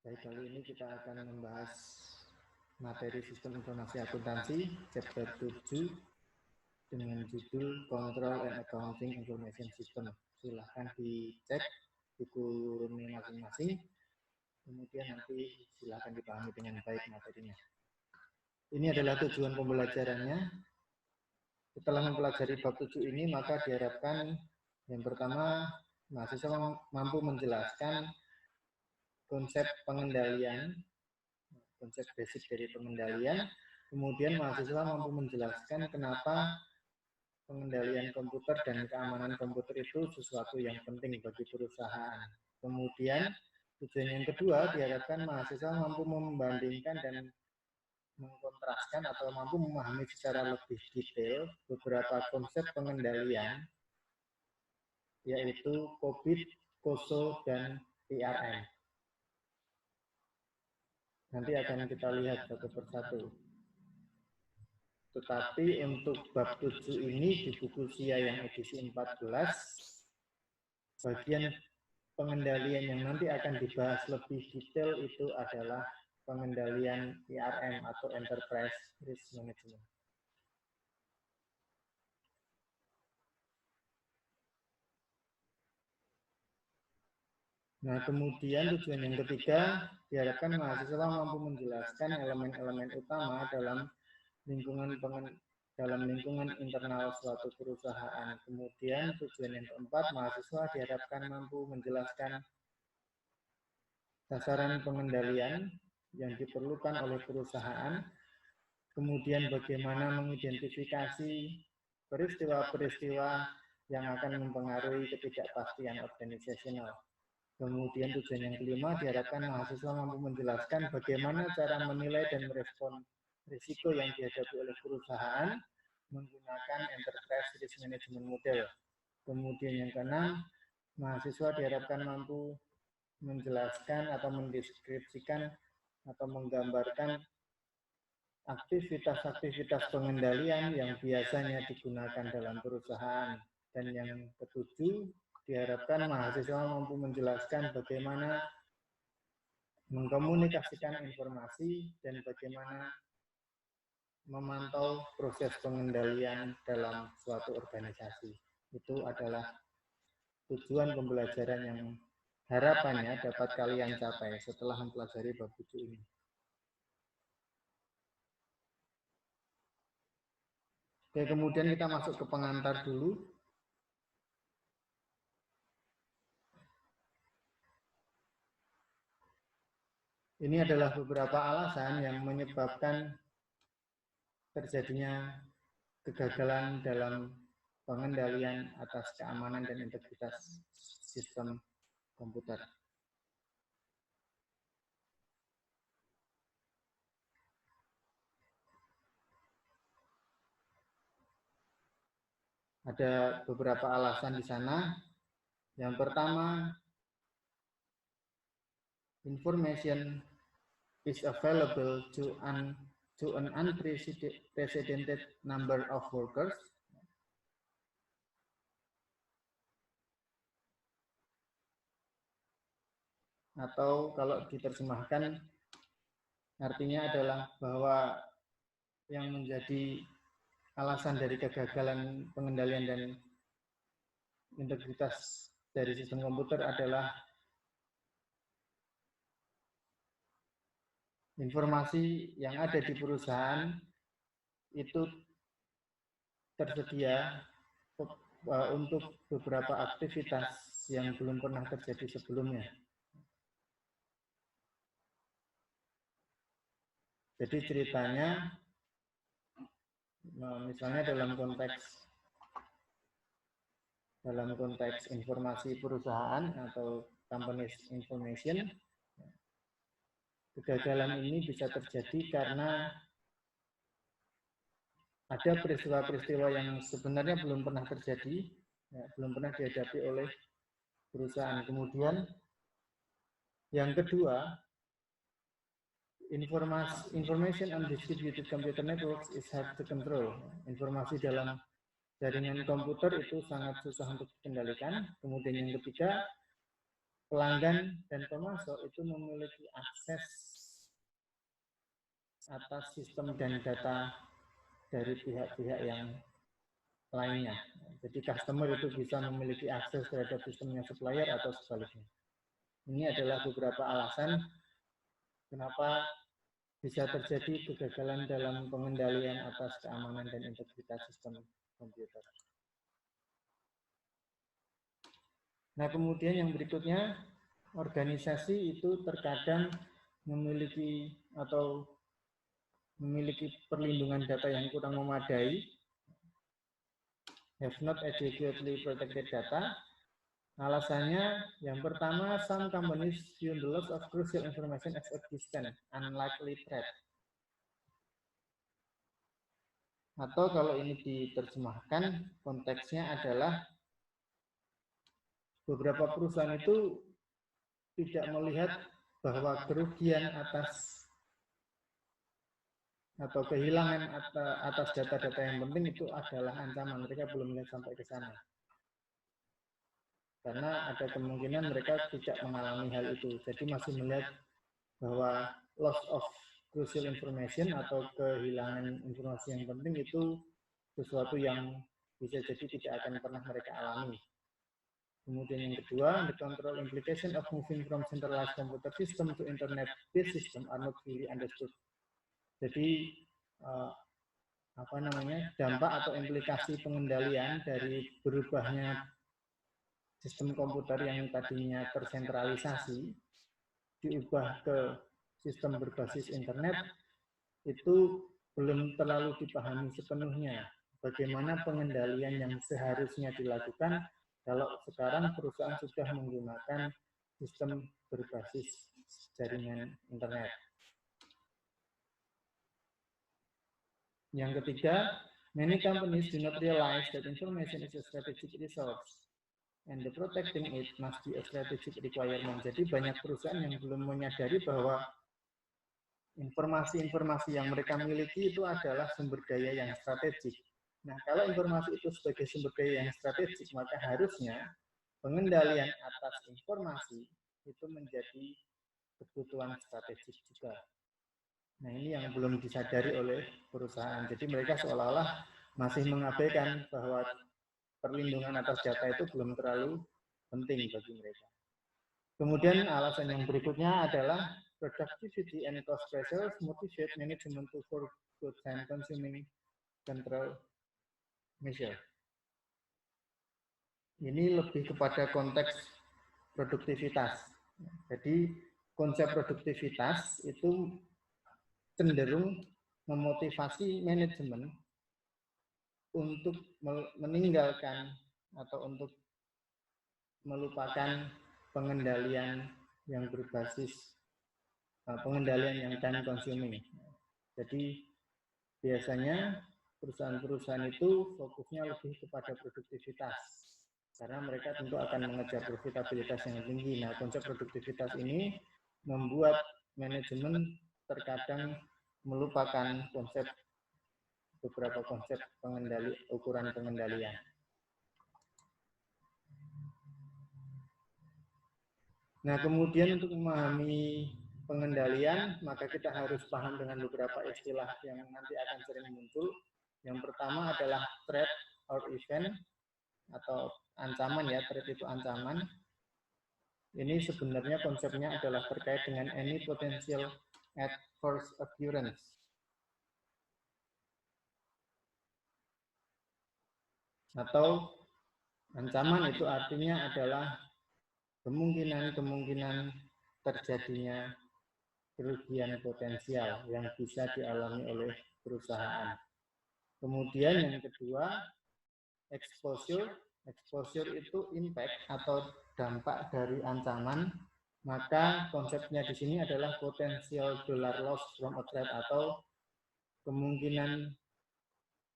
Baik, kali ini kita akan membahas materi sistem informasi akuntansi chapter 7 dengan judul Control and Accounting Information System. Silahkan dicek buku ini masing-masing, kemudian nanti silahkan dipahami dengan baik materinya. Ini adalah tujuan pembelajarannya. Setelah mempelajari bab 7 ini, maka diharapkan yang pertama, mahasiswa mampu menjelaskan konsep pengendalian, konsep basic dari pengendalian. Kemudian mahasiswa mampu menjelaskan kenapa pengendalian komputer dan keamanan komputer itu sesuatu yang penting bagi perusahaan. Kemudian tujuan yang kedua diharapkan mahasiswa mampu membandingkan dan mengkontraskan atau mampu memahami secara lebih detail beberapa konsep pengendalian, yaitu COBIT, COSO, dan PRM. Nanti akan kita lihat satu persatu. Tetapi untuk bab 7 ini di buku SIA yang edisi 14, bagian pengendalian yang nanti akan dibahas lebih detail itu adalah pengendalian ERM atau Enterprise Risk Management. Nah, kemudian tujuan yang ketiga, diharapkan mahasiswa mampu menjelaskan elemen-elemen utama dalam lingkungan internal suatu perusahaan. Kemudian tujuan yang keempat, mahasiswa diharapkan mampu menjelaskan sasaran pengendalian yang diperlukan oleh perusahaan, kemudian bagaimana mengidentifikasi peristiwa-peristiwa yang akan mempengaruhi ketidakpastian organisasional. Kemudian tujuan yang kelima, diharapkan mahasiswa mampu menjelaskan bagaimana cara menilai dan merespon risiko yang dihadapi oleh perusahaan menggunakan Enterprise Risk Management Model. Kemudian yang keenam, mahasiswa diharapkan mampu menjelaskan atau mendeskripsikan atau menggambarkan aktivitas-aktivitas pengendalian yang biasanya digunakan dalam perusahaan. Dan yang ketujuh, diharapkan mahasiswa mampu menjelaskan bagaimana mengkomunikasikan informasi dan bagaimana memantau proses pengendalian dalam suatu organisasi. Itu adalah tujuan pembelajaran yang harapannya dapat kalian capai setelah mempelajari bab 7 ini. Oke, kemudian kita masuk ke pengantar dulu. Ini adalah beberapa alasan yang menyebabkan terjadinya kegagalan dalam pengendalian atas keamanan dan integritas sistem komputer. Ada beberapa alasan di sana. Yang pertama, information is available to an unprecedented number of workers. Atau kalau diterjemahkan, artinya adalah bahwa yang menjadi alasan dari kegagalan pengendalian dan integritas dari sistem komputer adalah informasi yang ada di perusahaan itu tersedia untuk beberapa aktivitas yang belum pernah terjadi sebelumnya. Jadi ceritanya, misalnya dalam konteks informasi perusahaan atau company information, kegagalan ini bisa terjadi karena ada peristiwa-peristiwa yang sebenarnya belum pernah terjadi, belum pernah dihadapi oleh perusahaan. Kemudian yang kedua, information on distributed computer networks is hard to control. Informasi dalam jaringan komputer itu sangat susah untuk dikendalikan. Kemudian yang ketiga, pelanggan dan pemasok itu memiliki akses atas sistem dan data dari pihak-pihak yang lainnya. Jadi customer itu bisa memiliki akses terhadap sistemnya supplier atau sebaliknya. Ini adalah beberapa alasan kenapa bisa terjadi kegagalan dalam pengendalian atas keamanan dan integritas sistem komputer. Nah, kemudian yang berikutnya, organisasi itu terkadang memiliki perlindungan data yang kurang memadai, have not adequately protected data. Alasannya, yang pertama, some companies view the loss of crucial information as a distant, unlikely threat. Atau kalau ini diterjemahkan, konteksnya adalah beberapa perusahaan itu tidak melihat bahwa kerugian atas atau kehilangan atas data-data yang penting itu adalah ancaman. Mereka belum melihat sampai ke sana. Karena ada kemungkinan mereka tidak mengalami hal itu. Jadi masih melihat bahwa loss of crucial information atau kehilangan informasi yang penting itu sesuatu yang bisa jadi tidak akan pernah mereka alami. Kemudian yang kedua, the control implication of moving from centralized computer system to internet-based system are not fully understood. Jadi dampak atau implikasi pengendalian dari berubahnya sistem komputer yang tadinya tersentralisasi diubah ke sistem berbasis internet itu belum terlalu dipahami sepenuhnya. Bagaimana pengendalian yang seharusnya dilakukan kalau sekarang perusahaan sudah menggunakan sistem berbasis jaringan internet. Yang ketiga, many companies do not realize that information is a strategic resource and the protecting it must be a strategic requirement. Jadi banyak perusahaan yang belum menyadari bahwa informasi-informasi yang mereka miliki itu adalah sumber daya yang strategik. Nah, kalau informasi itu sebagai sumber daya yang strategik, maka harusnya pengendalian atas informasi itu menjadi kebutuhan strategik juga. Nah, ini yang belum disadari oleh perusahaan. Jadi mereka seolah-olah masih mengabaikan bahwa perlindungan atas data itu belum terlalu penting bagi mereka. Kemudian alasan yang berikutnya adalah productivity and cost pressures motivate management to forgo time-consuming control measure. Ini lebih kepada konteks produktivitas. Jadi konsep produktivitas itu cenderung memotivasi manajemen untuk meninggalkan atau untuk melupakan pengendalian yang berbasis pengendalian yang time consuming. Jadi biasanya perusahaan-perusahaan itu fokusnya lebih kepada produktivitas karena mereka tentu akan mengejar profitabilitas yang tinggi. Nah, konsep produktivitas ini membuat manajemen terkadang melupakan beberapa konsep ukuran pengendalian. Nah, kemudian untuk memahami pengendalian, maka kita harus paham dengan beberapa istilah yang nanti akan sering muncul. Yang pertama adalah threat or event atau ancaman ya, threat itu ancaman. Ini sebenarnya konsepnya adalah terkait dengan any potential adverse occurrence. Atau ancaman itu artinya adalah kemungkinan terjadinya kerugian potensial yang bisa dialami oleh perusahaan. Kemudian yang kedua, exposure. Exposure itu impact atau dampak dari ancaman. Maka konsepnya di sini adalah potential dollar loss from a threat atau kemungkinan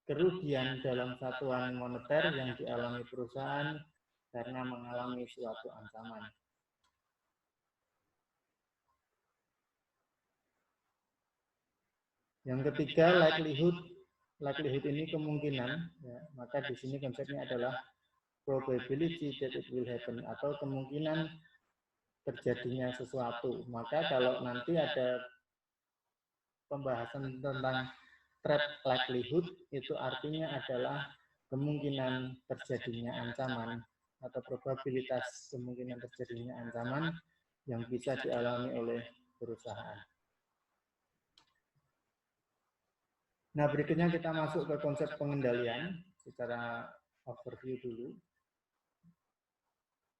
kerugian dalam satuan moneter yang dialami perusahaan karena mengalami suatu ancaman. Yang ketiga, likelihood. Likelihood ini kemungkinan, ya, maka di sini konsepnya adalah probability that it will happen atau kemungkinan terjadinya sesuatu. Maka kalau nanti ada pembahasan tentang threat likelihood, itu artinya adalah kemungkinan terjadinya ancaman atau probabilitas kemungkinan terjadinya ancaman yang bisa dialami oleh perusahaan. Nah, berikutnya kita masuk ke konsep pengendalian secara overview dulu.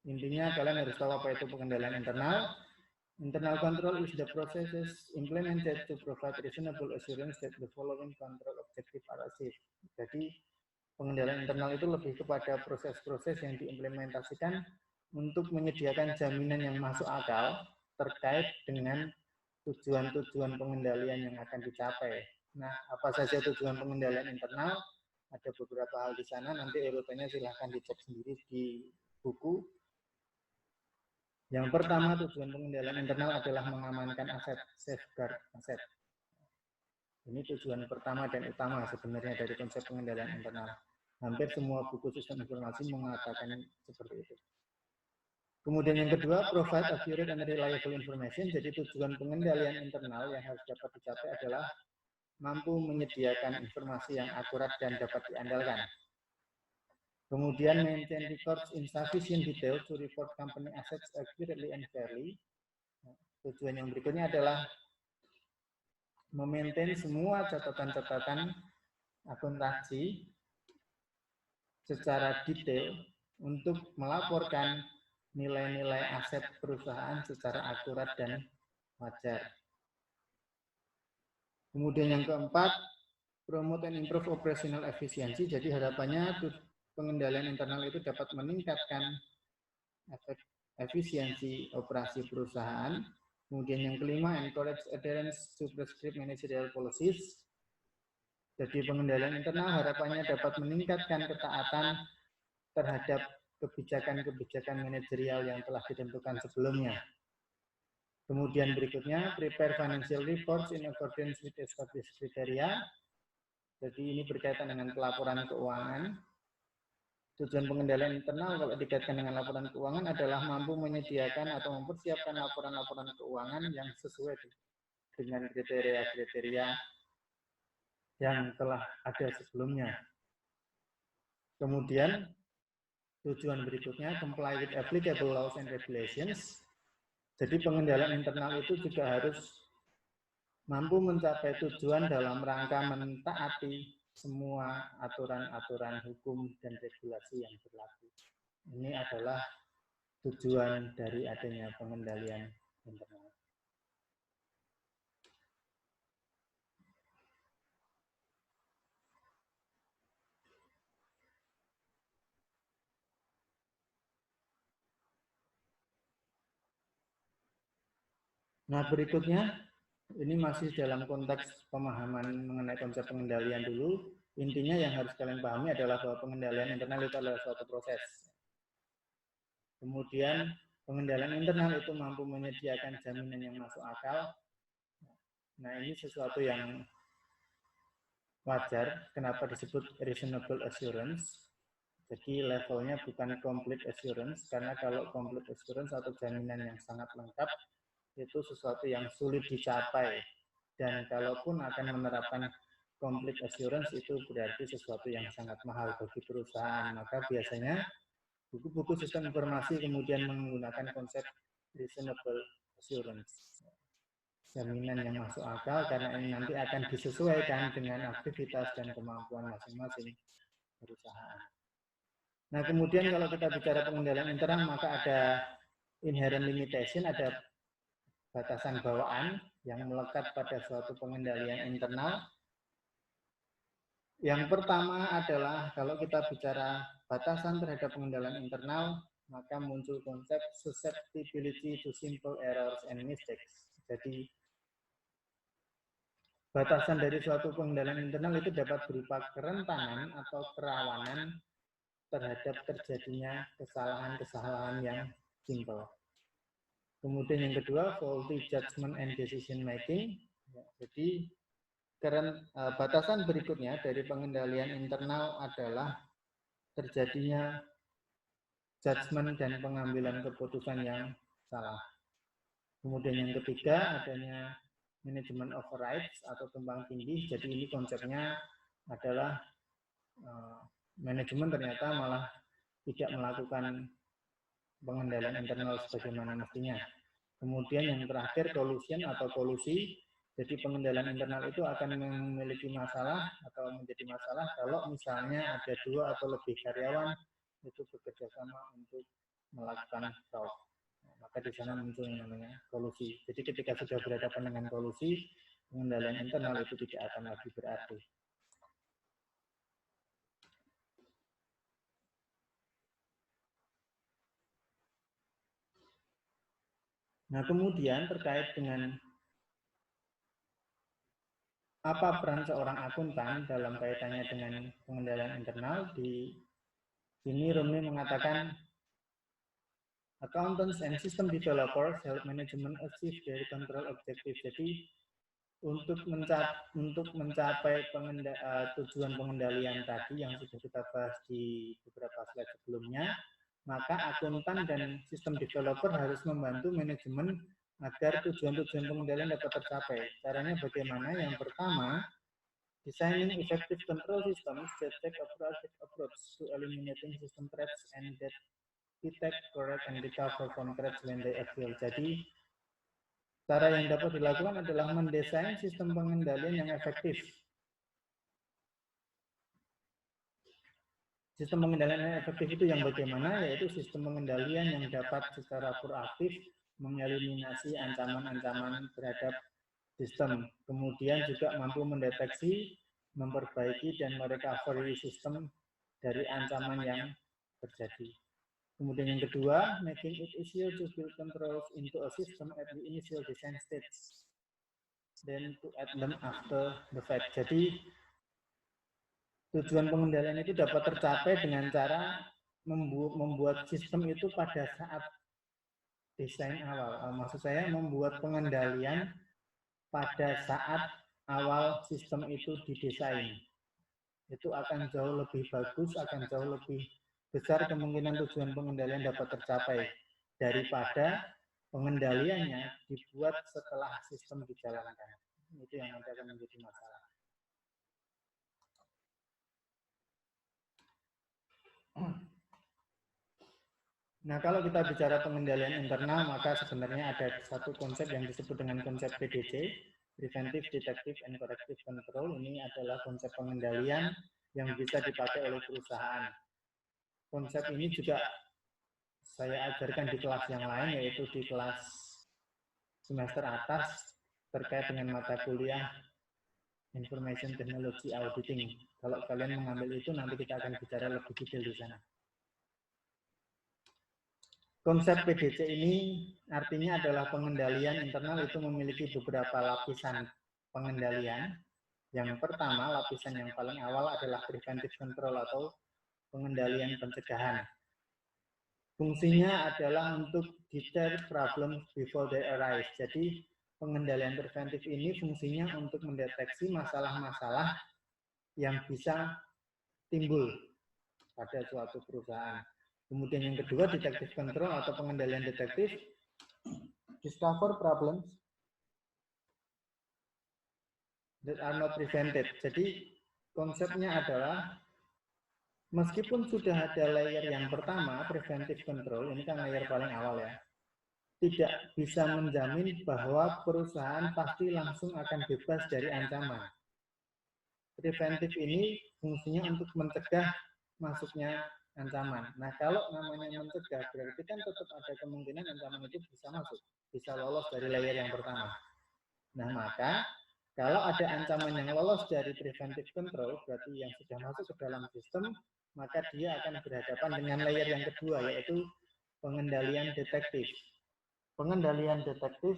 Intinya kalian harus tahu apa itu pengendalian internal. Internal control is the processes implemented to provide reasonable assurance that the following control objective are achieved. Jadi pengendalian internal itu lebih kepada proses-proses yang diimplementasikan untuk menyediakan jaminan yang masuk akal terkait dengan tujuan-tujuan pengendalian yang akan dicapai. Nah, apa saja tujuan pengendalian internal? Ada beberapa hal di sana, nanti rutenya silahkan dicek sendiri di buku. Yang pertama, tujuan pengendalian internal adalah mengamankan aset, safeguard aset. Ini tujuan pertama dan utama sebenarnya dari konsep pengendalian internal. Hampir semua buku sistem informasi mengatakan seperti itu. Kemudian yang kedua, provide accurate and reliable information. Jadi tujuan pengendalian internal yang harus dapat dicapai adalah mampu menyediakan informasi yang akurat dan dapat diandalkan. Kemudian maintain records in sufficient detail to report company assets accurately and fairly. Tujuan yang berikutnya adalah memaintain semua catatan-catatan akuntansi secara detail untuk melaporkan nilai-nilai aset perusahaan secara akurat dan wajar. Kemudian yang keempat, promote and improve operational efficiency. Jadi harapannya pengendalian internal itu dapat meningkatkan efisiensi operasi perusahaan. Kemudian yang kelima, encourage adherence to prescribed managerial policies. Jadi pengendalian internal harapannya dapat meningkatkan ketaatan terhadap kebijakan-kebijakan manajerial yang telah ditentukan sebelumnya. Kemudian berikutnya, prepare financial reports in accordance with established criteria. Jadi ini berkaitan dengan pelaporan keuangan. Tujuan pengendalian internal kalau dikaitkan dengan laporan keuangan adalah mampu menyediakan atau mempersiapkan laporan-laporan keuangan yang sesuai dengan kriteria-kriteria yang telah ada sebelumnya. Kemudian tujuan berikutnya, comply with applicable laws and regulations. Jadi pengendalian internal itu juga harus mampu mencapai tujuan dalam rangka mentaati semua aturan-aturan hukum dan regulasi yang berlaku. Ini adalah tujuan dari adanya pengendalian internal. Nah, berikutnya, ini masih dalam konteks pemahaman mengenai konsep pengendalian dulu. Intinya yang harus kalian pahami adalah bahwa pengendalian internal itu adalah suatu proses. Kemudian, pengendalian internal itu mampu menyediakan jaminan yang masuk akal. Nah, ini sesuatu yang wajar. Kenapa disebut reasonable assurance? Jadi levelnya bukan complete assurance, karena kalau complete assurance atau jaminan yang sangat lengkap, itu sesuatu yang sulit dicapai. Dan kalaupun akan menerapkan complete assurance, itu berarti sesuatu yang sangat mahal bagi perusahaan. Maka biasanya buku-buku sistem informasi kemudian menggunakan konsep reasonable assurance. Jaminan yang masuk akal, karena ini nanti akan disesuaikan dengan aktivitas dan kemampuan masing-masing perusahaan. Nah, kemudian kalau kita bicara pengendalian internal, maka ada inherent limitation, ada batasan bawaan yang melekat pada suatu pengendalian internal. Yang pertama adalah kalau kita bicara batasan terhadap pengendalian internal, maka muncul konsep susceptibility to simple errors and mistakes. Jadi batasan dari suatu pengendalian internal itu dapat berupa kerentanan atau kerawanan terhadap terjadinya kesalahan-kesalahan yang simple. Kemudian yang kedua, faulty judgment and decision making. Jadi batasan berikutnya dari pengendalian internal adalah terjadinya judgment dan pengambilan keputusan yang salah. Kemudian yang ketiga adanya manajemen overrides atau tumpang tindih. Jadi ini konsepnya adalah manajemen ternyata malah tidak melakukan pengendalian internal sebagaimana mestinya. Kemudian yang terakhir collusion atau kolusi. Jadi pengendalian internal itu akan memiliki masalah atau menjadi masalah kalau misalnya ada 2 atau lebih karyawan itu bekerja sama untuk melakukan fraud. Maka di sana muncul yang namanya kolusi. Jadi ketika sudah berhadapan dengan kolusi, pengendalian internal itu tidak akan lagi berarti. Nah, kemudian terkait dengan apa peran seorang akuntan dalam kaitannya dengan pengendalian internal, di sini Romney mengatakan accountants and system developers help management achieve their control objective. Jadi untuk mencapai tujuan pengendalian tadi yang sudah kita bahas di beberapa slide sebelumnya, maka akuntan dan sistem developer harus membantu manajemen agar tujuan-tujuan pengendalian dapat tercapai. Caranya bagaimana? Yang pertama, designing effective control systems that take a proactive approach to eliminating system threats and that detect, correct, and recover from threats when they occur. Jadi, cara yang dapat dilakukan adalah mendesain sistem pengendalian yang efektif. Sistem pengendalian yang efektif itu yang bagaimana? Yaitu sistem pengendalian yang dapat secara proaktif mengeliminasi ancaman-ancaman terhadap sistem. Kemudian juga mampu mendeteksi, memperbaiki, dan merecovery sistem dari ancaman yang terjadi. Kemudian yang kedua, making it easier to build controls into a system at the initial design stage, then to add them after the fact. Jadi tujuan pengendalian itu dapat tercapai dengan cara membuat sistem itu pada saat desain awal. Maksud saya membuat pengendalian pada saat awal sistem itu didesain. Itu akan jauh lebih bagus, akan jauh lebih besar kemungkinan tujuan pengendalian dapat tercapai daripada pengendaliannya dibuat setelah sistem dijalankan. Itu yang nanti akan menjadi masalah. Nah, kalau kita bicara pengendalian internal, maka sebenarnya ada satu konsep yang disebut dengan konsep PDC, Preventive, Detective, and Corrective Control. Ini adalah konsep pengendalian yang bisa dipakai oleh perusahaan. Konsep ini juga saya ajarkan di kelas yang lain, yaitu di kelas semester atas terkait dengan mata kuliah Information Technology Auditing. Kalau kalian mengambil itu, nanti kita akan bicara lebih detail di sana. Konsep PDC ini artinya adalah pengendalian internal itu memiliki beberapa lapisan pengendalian. Yang pertama, lapisan yang paling awal adalah preventive control atau pengendalian pencegahan. Fungsinya adalah untuk deter problem before they arise. Jadi pengendalian preventif ini fungsinya untuk mendeteksi masalah-masalah yang bisa timbul pada suatu perusahaan. Kemudian yang kedua, detective control atau pengendalian detektif, discover problems that are not prevented. Jadi konsepnya adalah meskipun sudah ada layer yang pertama, preventive control, ini kan layer paling awal ya, tidak bisa menjamin bahwa perusahaan pasti langsung akan bebas dari ancaman. Preventif ini fungsinya untuk mencegah masuknya ancaman. Nah, kalau namanya mencegah, berarti kan tetap ada kemungkinan ancaman itu bisa masuk, bisa lolos dari layer yang pertama. Nah, maka kalau ada ancaman yang lolos dari preventive control, berarti yang sudah masuk ke dalam sistem, maka dia akan berhadapan dengan layer yang kedua, yaitu pengendalian detektif. Pengendalian detektif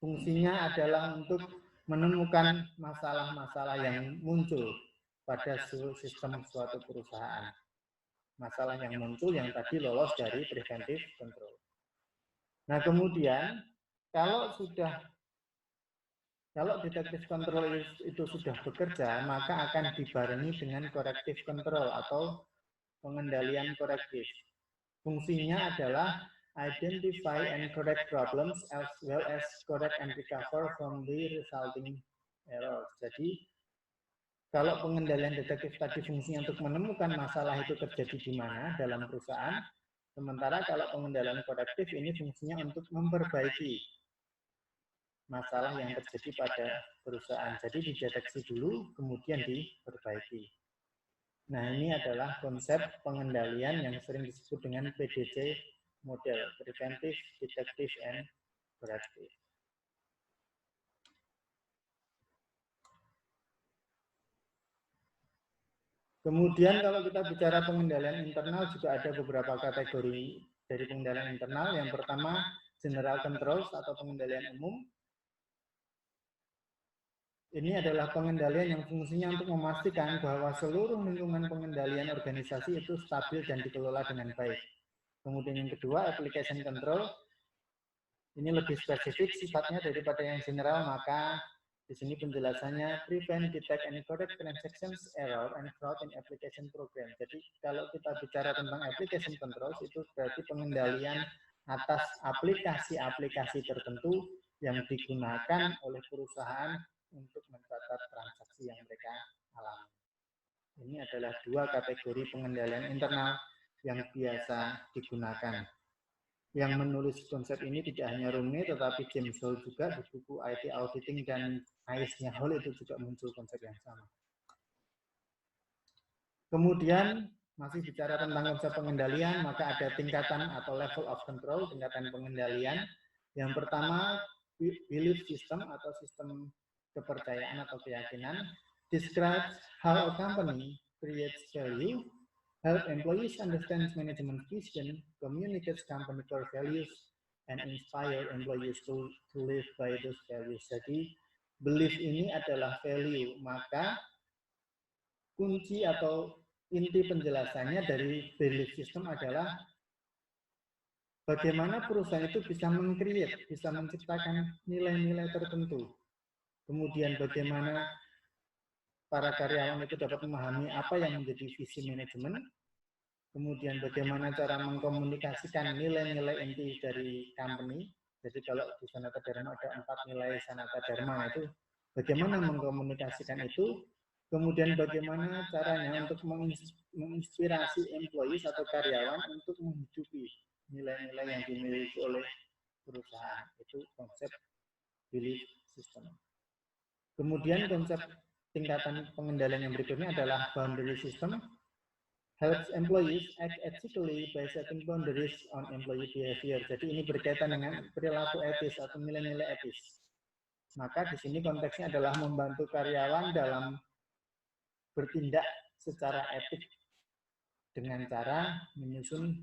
fungsinya adalah untuk menemukan masalah-masalah yang muncul pada sistem suatu perusahaan. Masalah yang muncul yang tadi lolos dari preventive control. Nah, kemudian kalau detektif control itu sudah bekerja, maka akan dibarengi dengan corrective control atau pengendalian korektif. Fungsinya adalah identify and correct problems as well as correct and recover from the resulting errors. Jadi kalau pengendalian detektif tadi fungsinya untuk menemukan masalah itu terjadi di mana dalam perusahaan, sementara kalau pengendalian korektif ini fungsinya untuk memperbaiki masalah yang terjadi pada perusahaan. Jadi dideteksi dulu, kemudian diperbaiki. Nah, ini adalah konsep pengendalian yang sering disebut dengan PDC model, Preventive, Detective, and Corrective. Kemudian kalau kita bicara pengendalian internal juga ada beberapa kategori dari pengendalian internal. Yang pertama, general controls atau pengendalian umum. Ini adalah pengendalian yang fungsinya untuk memastikan bahwa seluruh lingkungan pengendalian organisasi itu stabil dan dikelola dengan baik. Kemudian yang kedua, application control. Ini lebih spesifik sifatnya daripada yang general, maka di sini penjelasannya prevent, detect, and correct transactions, error, and fraud in application program. Jadi kalau kita bicara tentang application controls, itu berarti pengendalian atas aplikasi-aplikasi tertentu yang digunakan oleh perusahaan untuk mencatat transaksi yang mereka alami. Ini adalah dua kategori pengendalian internal yang biasa digunakan. Yang menulis konsep ini tidak hanya Rumi, tetapi James Hall juga di buku IT Auditing dan AIS-nya Hall itu juga muncul konsep yang sama. Kemudian masih bicara tentang konsep pengendalian, maka ada tingkatan atau level of control, tingkatan pengendalian. Yang pertama, belief system atau sistem kepercayaan atau keyakinan, describes how a company creates value, help employees understand management vision, communicates company core values, and inspire employees to live by those values. Jadi, belief ini adalah value, maka kunci atau inti penjelasannya dari belief system adalah bagaimana perusahaan itu bisa meng-create, bisa menciptakan nilai-nilai tertentu. Kemudian bagaimana para karyawan itu dapat memahami apa yang menjadi visi manajemen, kemudian bagaimana cara mengkomunikasikan nilai-nilai inti dari company. Jadi kalau di Sanata Dharma ada 4 nilai Sanata Dharma itu, bagaimana mengkomunikasikan itu, kemudian bagaimana caranya untuk menginspirasi employees atau karyawan untuk menghidupi nilai-nilai yang dimiliki oleh perusahaan. Itu konsep belief system. Kemudian konsep tingkatan pengendalian yang berikutnya adalah boundary system, helps employees act ethically by setting boundaries on employee behavior. Jadi ini berkaitan dengan perilaku etis atau nilai-nilai etis. Maka di sini konteksnya adalah membantu karyawan dalam bertindak secara etik dengan cara menyusun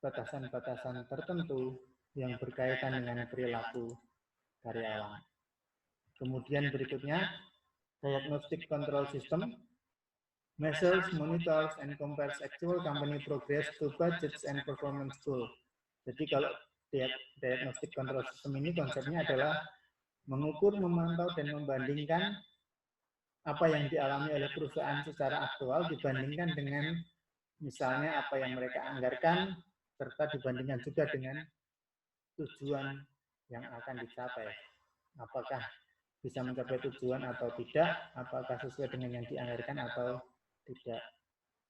batasan-batasan tertentu yang berkaitan dengan perilaku karyawan. Kemudian berikutnya, diagnostic control system, measures, monitors, and compares actual company progress to budgets and performance goal. Jadi kalau diagnostic control system ini konsepnya adalah mengukur, memantau, dan membandingkan apa yang dialami oleh perusahaan secara aktual dibandingkan dengan misalnya apa yang mereka anggarkan, serta dibandingkan juga dengan tujuan yang akan dicapai. Apakah bisa mencapai tujuan atau tidak, apakah sesuai dengan yang dianggarkan atau tidak.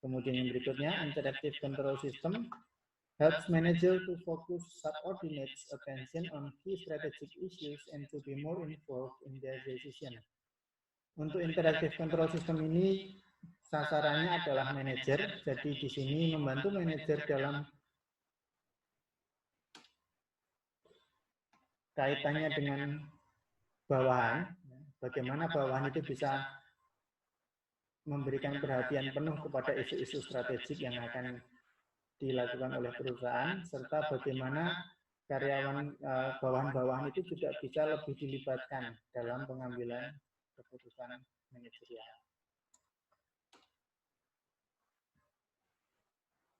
Kemudian yang berikutnya, interactive control system helps manager to focus subordinates attention on key strategic issues and to be more involved in their decision. Untuk interactive control system ini sasarannya adalah manajer, jadi di sini membantu manajer dalam kaitannya dengan bawahan, bagaimana bawahan itu bisa memberikan perhatian penuh kepada isu-isu strategik yang akan dilakukan oleh perusahaan, serta bagaimana karyawan bawahan-bawahan itu juga bisa lebih dilibatkan dalam pengambilan keputusan manajerial.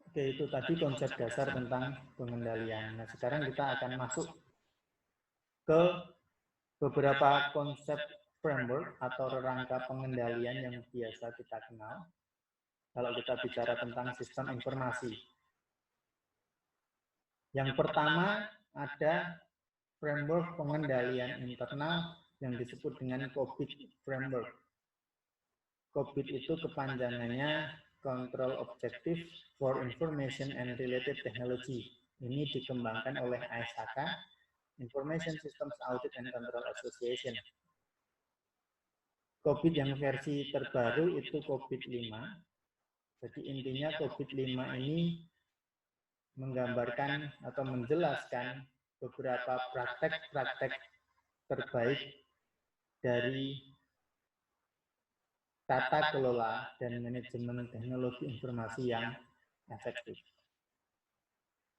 Oke, itu tadi konsep dasar tentang pengendalian. Nah, sekarang kita akan masuk ke beberapa konsep framework atau rangka pengendalian yang biasa kita kenal kalau kita bicara tentang sistem informasi. Yang pertama ada framework pengendalian internal yang disebut dengan COBIT framework. COBIT itu kepanjangannya Control Objective for Information and Related Technology. Ini dikembangkan oleh ISAK, Information Systems Audit and Control Association. COBIT yang versi terbaru itu COBIT 5. Jadi intinya COBIT 5 ini menggambarkan atau menjelaskan beberapa praktek-praktek terbaik dari tata kelola dan manajemen teknologi informasi yang efektif.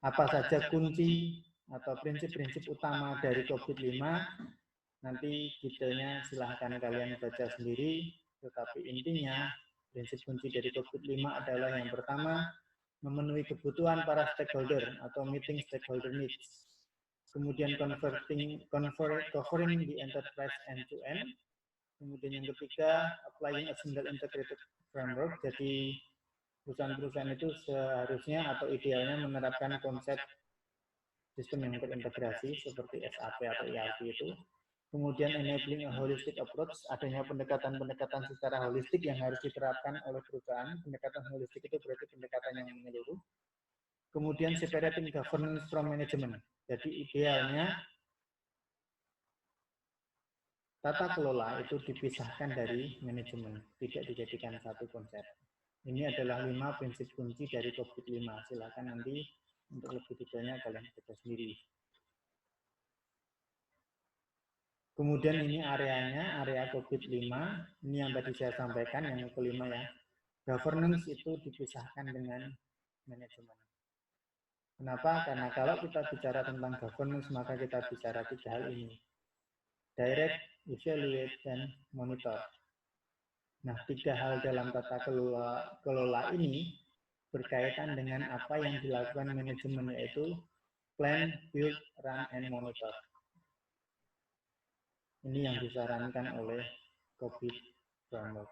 Apa saja kunci atau prinsip-prinsip utama dari COBIT 5, nanti detailnya silahkan kalian baca sendiri, tetapi intinya prinsip kunci dari COBIT 5 adalah yang pertama, memenuhi kebutuhan para stakeholder atau meeting stakeholder needs. Kemudian covering the enterprise end-to-end. Kemudian yang ketiga, applying a single integrated framework. Jadi perusahaan-perusahaan itu seharusnya atau idealnya menerapkan konsep sistem yang terintegrasi seperti SAP atau ERP itu. Kemudian enabling a holistic approach, adanya pendekatan-pendekatan secara holistik yang harus diterapkan oleh perusahaan. Pendekatan holistik itu berarti pendekatan yang menyeluruh. Kemudian separating governance from management. Jadi idealnya tata kelola itu dipisahkan dari manajemen, tidak dijadikan satu konsep. Ini adalah 5 prinsip kunci dari COBIT 5. Silakan nanti untuk lebih detailnya kalian baca sendiri. Kemudian ini areanya, area COBIT 5. Ini yang tadi saya sampaikan, yang kelima ya. Governance itu dipisahkan dengan manajemen. Kenapa? Karena kalau kita bicara tentang governance, maka kita bicara 3 hal ini. Direct, evaluate, dan monitor. Nah, 3 hal dalam tata kelola ini berkaitan dengan apa yang dilakukan manajemen, yaitu plan, build, run, and monitor. Ini yang disarankan oleh COBIT framework.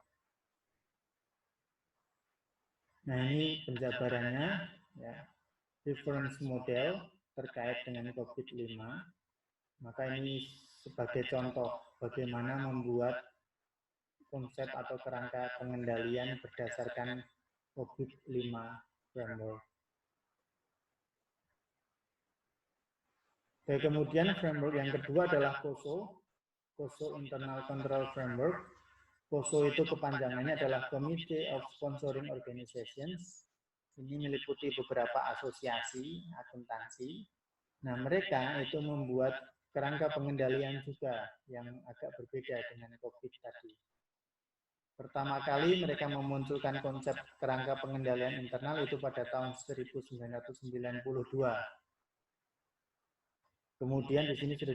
Nah, ini penjabarannya, ya, reference model terkait dengan COBIT 5. Maka ini sebagai contoh bagaimana membuat konsep atau kerangka pengendalian berdasarkan COBIT 5 framework. Oke, kemudian framework yang kedua adalah COSO, COSO Internal Control Framework. COSO itu kepanjangannya adalah Committee of Sponsoring Organizations. Ini meliputi beberapa asosiasi akuntansi. Nah, mereka itu membuat kerangka pengendalian juga yang agak berbeda dengan COBIT tadi. Pertama kali mereka memunculkan konsep kerangka pengendalian internal itu pada tahun 1992. Kemudian di sini sudah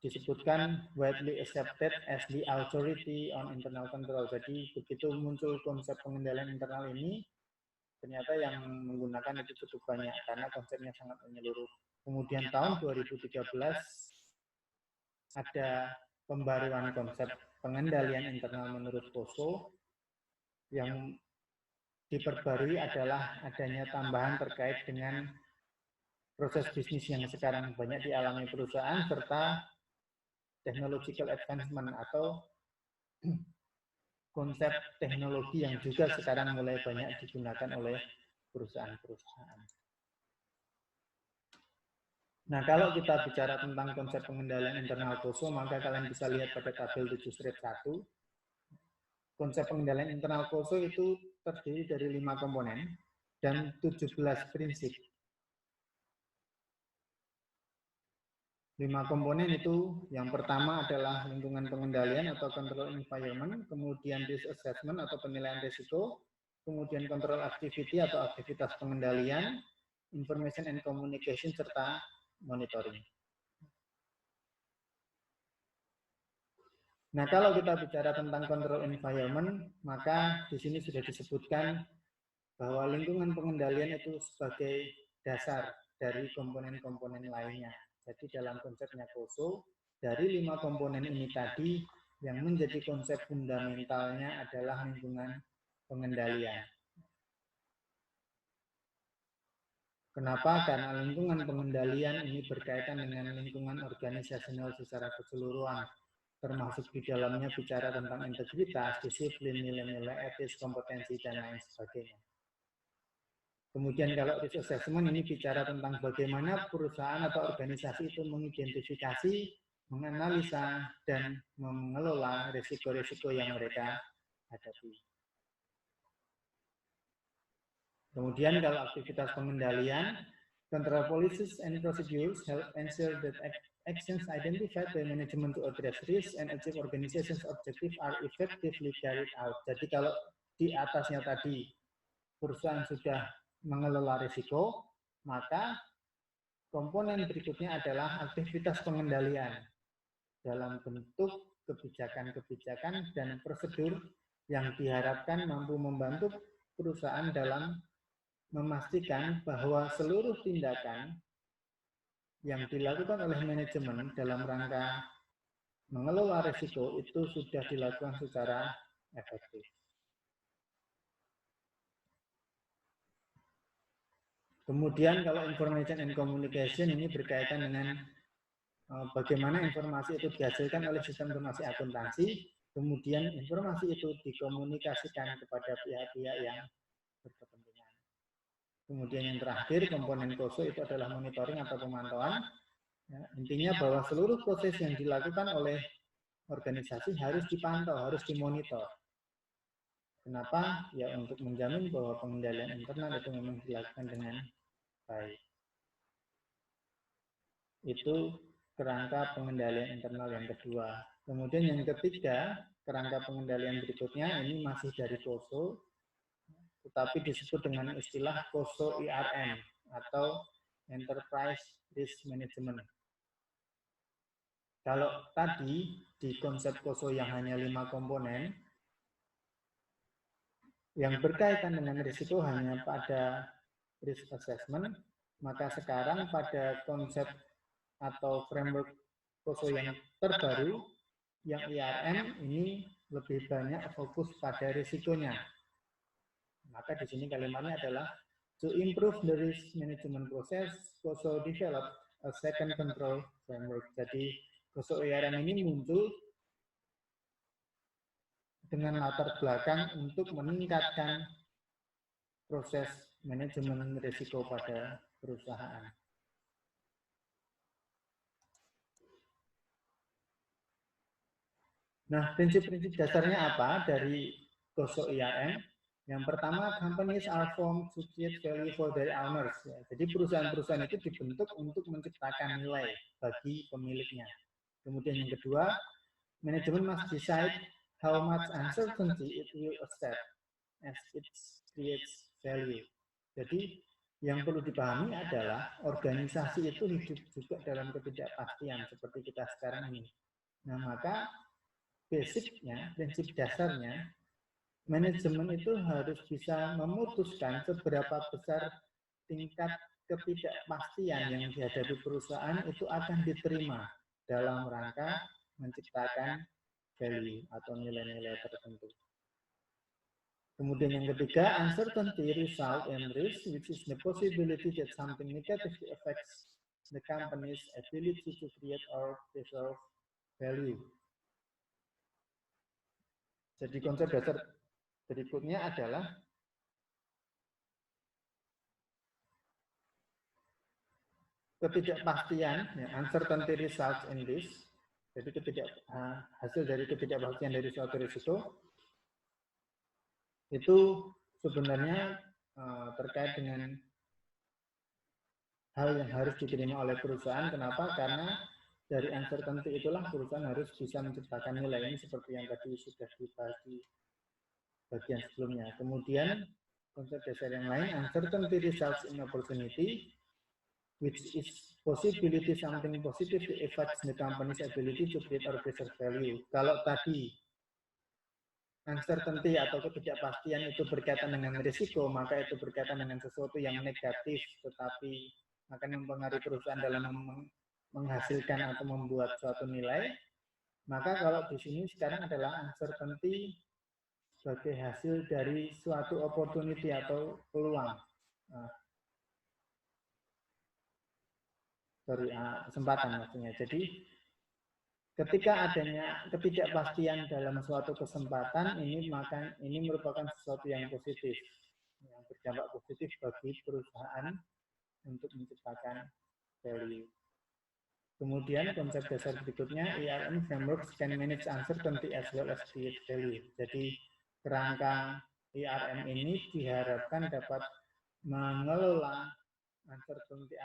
disebutkan widely accepted as the authority on internal control. Jadi begitu muncul konsep pengendalian internal ini, ternyata yang menggunakan itu cukup banyak karena konsepnya sangat menyeluruh. Kemudian tahun 2013 ada pembaruan konsep pengendalian internal menurut COSO. Yang diperbarui adalah adanya tambahan terkait dengan proses bisnis yang sekarang banyak dialami perusahaan serta technological advancement atau konsep teknologi yang juga sekarang mulai banyak digunakan oleh perusahaan-perusahaan. Nah, kalau kita bicara tentang konsep pengendalian internal COSO, maka kalian bisa lihat pada tabel 7 strip 1. Konsep pengendalian internal COSO itu terdiri dari 5 komponen dan 17 prinsip. 5 komponen itu, yang pertama adalah lingkungan pengendalian atau control environment, kemudian risk assessment atau penilaian risiko, kemudian control activity atau aktivitas pengendalian, information and communication, serta monitoring. Nah, kalau kita bicara tentang control environment, maka di sini sudah disebutkan bahwa lingkungan pengendalian itu sebagai dasar dari komponen-komponen lainnya. Jadi dalam konsepnya COSO, dari 5 komponen ini tadi, yang menjadi konsep fundamentalnya adalah lingkungan pengendalian. Kenapa? Karena lingkungan pengendalian ini berkaitan dengan lingkungan organisasional secara keseluruhan, termasuk di dalamnya bicara tentang integritas, disiplin, nilai-nilai etis, kompetensi, dan lain sebagainya. Kemudian kalau risk assessment ini bicara tentang bagaimana perusahaan atau organisasi itu mengidentifikasi, menganalisa, dan mengelola risiko-risiko yang mereka hadapi. Kemudian kalau aktivitas pengendalian, control policies and procedures help ensure that actions identified by management to address risk and achieve organization's objective are effectively carried out. Jadi kalau di atasnya tadi perusahaan sudah mengelola risiko, maka komponen berikutnya adalah aktivitas pengendalian dalam bentuk kebijakan-kebijakan dan prosedur yang diharapkan mampu membantu perusahaan dalam memastikan bahwa seluruh tindakan yang dilakukan oleh manajemen dalam rangka mengelola risiko itu sudah dilakukan secara efektif. Kemudian kalau information and communication ini berkaitan dengan bagaimana informasi itu dihasilkan oleh sistem informasi akuntansi, kemudian informasi itu dikomunikasikan kepada pihak-pihak yang berkepentingan. Kemudian yang terakhir, komponen COSO itu adalah monitoring atau pemantauan. Ya, intinya bahwa seluruh proses yang dilakukan oleh organisasi harus dipantau, harus dimonitor. Kenapa? Ya untuk menjamin bahwa pengendalian internal itu memang dilakukan dengan baik. Itu kerangka pengendalian internal yang kedua. Kemudian yang ketiga, kerangka pengendalian berikutnya ini masih dari COSO, tetapi disebut dengan istilah COSO IRM atau Enterprise Risk Management. Kalau tadi di konsep COSO yang hanya 5 komponen, yang berkaitan dengan risiko hanya pada risk assessment, maka sekarang pada konsep atau framework COSO yang terbaru, yang IRM ini lebih banyak fokus pada risikonya. Maka di sini kalimatnya adalah to improve the risk management process, COSO develop a second control framework. Jadi COSO IRM ini muncul dengan latar belakang untuk meningkatkan proses manajemen risiko pada perusahaan. Nah, prinsip-prinsip dasarnya apa dari COSO IRM? Yang pertama, companies are formed to create value for their owners. Ya, jadi perusahaan-perusahaan itu dibentuk untuk menciptakan nilai bagi pemiliknya. Kemudian yang kedua, manajemen must decide how much uncertainty it will accept as it creates value. Jadi yang perlu dipahami adalah organisasi itu hidup juga dalam ketidakpastian seperti kita sekarang ini. Nah, maka basicnya, prinsip dasarnya, manajemen itu harus bisa memutuskan seberapa besar tingkat ketidakpastian yang dihadapi perusahaan itu akan diterima dalam rangka menciptakan value atau nilai-nilai tertentu. Kemudian yang ketiga, uncertainty, result, and risk, which is the possibility that something negatively affects the company's ability to create or preserve value. Jadi konsep dasar berikutnya adalah ketidakpastian, ya, uncertainty results in risk. Jadi hasil dari ketidakpastian dari suatu risiko itu sebenarnya terkait dengan hal yang harus diterima oleh perusahaan. Kenapa? Karena dari uncertainty itulah perusahaan harus bisa menciptakan nilai. Ini seperti yang tadi sudah dibahas di bagian sebelumnya. Kemudian konsep dasar yang lain, uncertainty results in opportunity, which is possibility something positively affects the company's ability to create or preserve value. Kalau tadi uncertainty atau ketidakpastian itu berkaitan dengan risiko, maka itu berkaitan dengan sesuatu yang negatif, tetapi akan mempengaruhi perusahaan dalam menghasilkan atau membuat suatu nilai. Maka kalau di sini sekarang adalah uncertainty sebagai hasil dari suatu opportunity atau peluang. Nah, kesempatan maksudnya. Jadi ketika adanya ketidakpastian dalam suatu kesempatan ini merupakan sesuatu yang positif, yang berdampak positif bagi perusahaan untuk menciptakan value. Kemudian konsep dasar berikutnya, ERM frameworks can manage uncertainty as well as create value. Jadi kerangka ERM ini diharapkan dapat mengelola uncertainty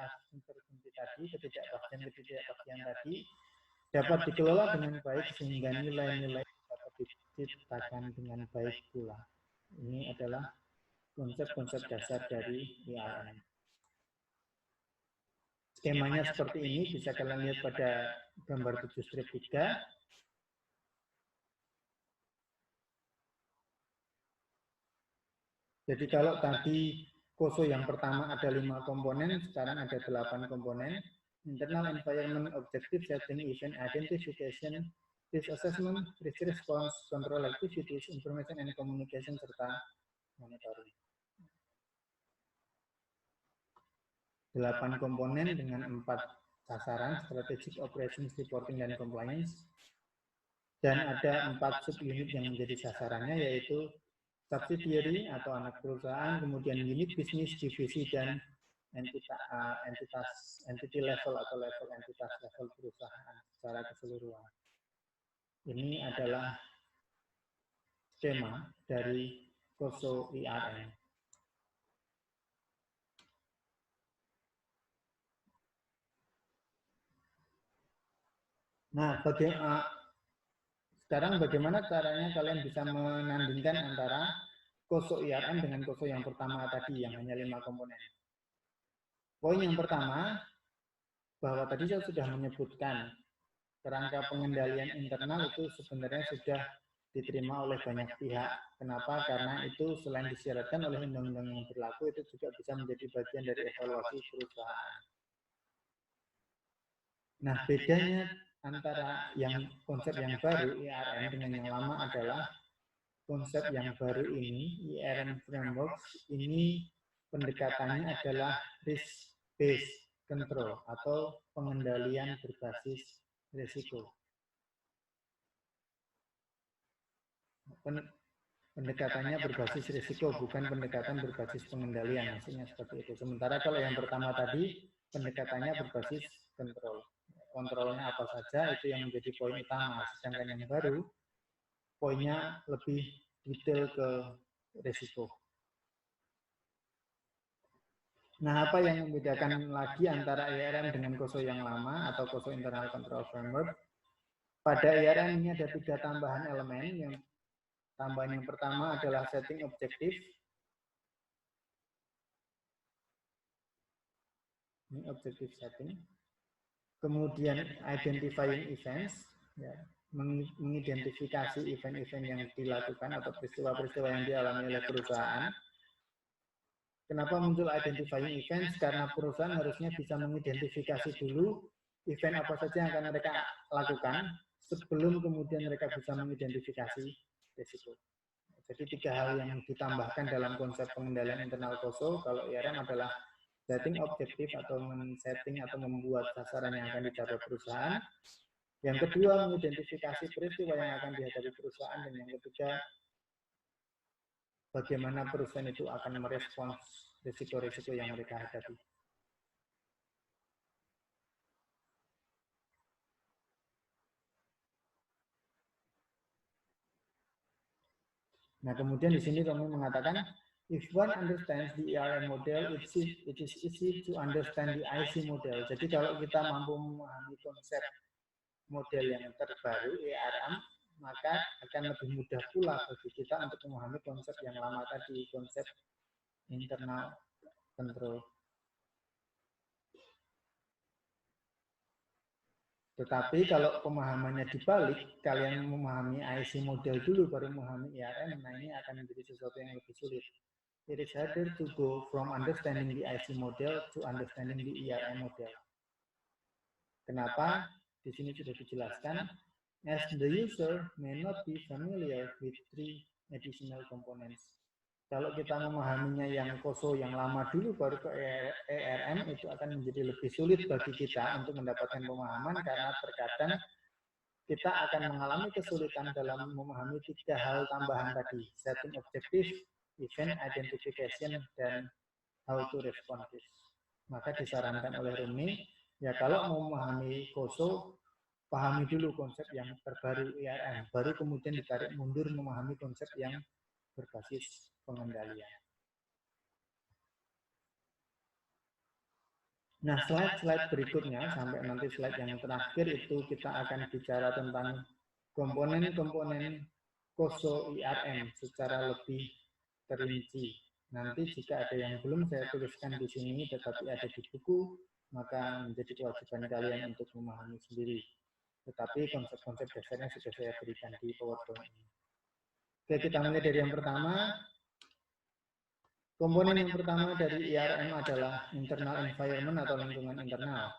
tadi, ketidakpastian tadi dapat dikelola dengan baik sehingga nilai-nilai dapat diciptakan dengan baik pula. Ini adalah konsep-konsep dasar dari ERM. Skemanya seperti ini, bisa kalian lihat pada gambar 7-3. Jadi kalau tadi COSO yang pertama ada 5 komponen, sekarang ada 8 komponen. Internal environment, objective setting, event identification, risk assessment, risk response, control activities, information and communication, serta monitoring. 8 komponen dengan 4 sasaran, strategic, operations, reporting, dan compliance. Dan ada 4 subunit yang menjadi sasarannya, yaitu subsidiary atau anak perusahaan, kemudian unit bisnis, divisi, dan entity level atau level entitas level perusahaan secara keseluruhan. Ini adalah skema dari COSO ERM. Nah, sekarang bagaimana caranya kalian bisa menandingkan antara COSO ERM dengan COSO yang pertama tadi yang hanya 5 komponen. Poin yang pertama, bahwa tadi saya sudah menyebutkan kerangka pengendalian internal itu sebenarnya sudah diterima oleh banyak pihak. Kenapa? Karena itu selain disyaratkan oleh undang-undang yang berlaku, itu juga bisa menjadi bagian dari evaluasi perusahaan. Nah, bedanya antara konsep yang baru ERM dengan yang lama adalah konsep yang baru ini, ERM Frameworks, ini pendekatannya adalah risk-based control atau pengendalian berbasis risiko. Pendekatannya berbasis risiko, bukan pendekatan berbasis pengendalian, maksudnya seperti itu. Sementara kalau yang pertama tadi, pendekatannya berbasis kontrol. Kontrolnya apa saja, itu yang menjadi poin utama. Sedangkan yang baru, poinnya lebih detail ke risiko. Nah, apa yang membedakan lagi antara ERM dengan COSO yang lama atau COSO Internal Control Framework? Pada ERM ini ada 3 tambahan elemen. Tambahan yang pertama adalah setting objektif. Ini objektif setting. Kemudian identifying events, ya, mengidentifikasi event-event yang dilakukan atau peristiwa-peristiwa yang dialami oleh perusahaan. Kenapa muncul identifying events? Karena perusahaan harusnya bisa mengidentifikasi dulu event apa saja yang akan mereka lakukan sebelum kemudian mereka bisa mengidentifikasi risiko. Jadi 3 hal yang ditambahkan dalam konsep pengendalian internal COSO kalau ERM adalah setting objektif atau men-setting atau membuat sasaran yang akan dicapai perusahaan. Yang kedua, mengidentifikasi peristiwa yang akan dihadapi perusahaan. Dan yang ketiga, bagaimana perusahaan itu akan merespons risiko-risiko yang mereka hadapi. Nah, kemudian di sini Romi mengatakan, if one understands the ERM model, it is easy to understand the IC model. Jadi kalau kita mampu memahami konsep model yang terbaru ERM, maka akan lebih mudah pula bagi kita untuk memahami konsep yang lama tadi, konsep internal control. Tetapi kalau pemahamannya dibalik, kalian memahami IC model dulu baru memahami ERM, nah ini akan menjadi sesuatu yang lebih sulit. It is harder to go from understanding the IC model to understanding the ERM model. Kenapa? Di sini sudah dijelaskan, as the user may not be familiar with 3 additional components. Kalau kita memahaminya yang COSO yang lama dulu baru ke ERM, itu akan menjadi lebih sulit bagi kita untuk mendapatkan pemahaman karena terkadang kita akan mengalami kesulitan dalam memahami 3 hal tambahan tadi, setting objective, event identification, dan how to respond this. Maka disarankan oleh Rumi, ya kalau mau memahami COSO, pahami dulu konsep yang terbaru IRM, baru kemudian ditarik mundur memahami konsep yang berbasis pengendalian. Nah, slide-slide berikutnya, sampai nanti slide yang terakhir itu kita akan bicara tentang komponen-komponen COSO IRM secara lebih terinci. Nanti jika ada yang belum saya tuliskan di sini tetapi ada di buku, maka menjadi kewajiban kalian untuk memahami sendiri. Tetapi konsep-konsep dasarnya sudah saya berikan di PowerPoint ini. Oke, kita mulai dari yang pertama. Komponen yang pertama dari IRM adalah internal environment atau lingkungan internal.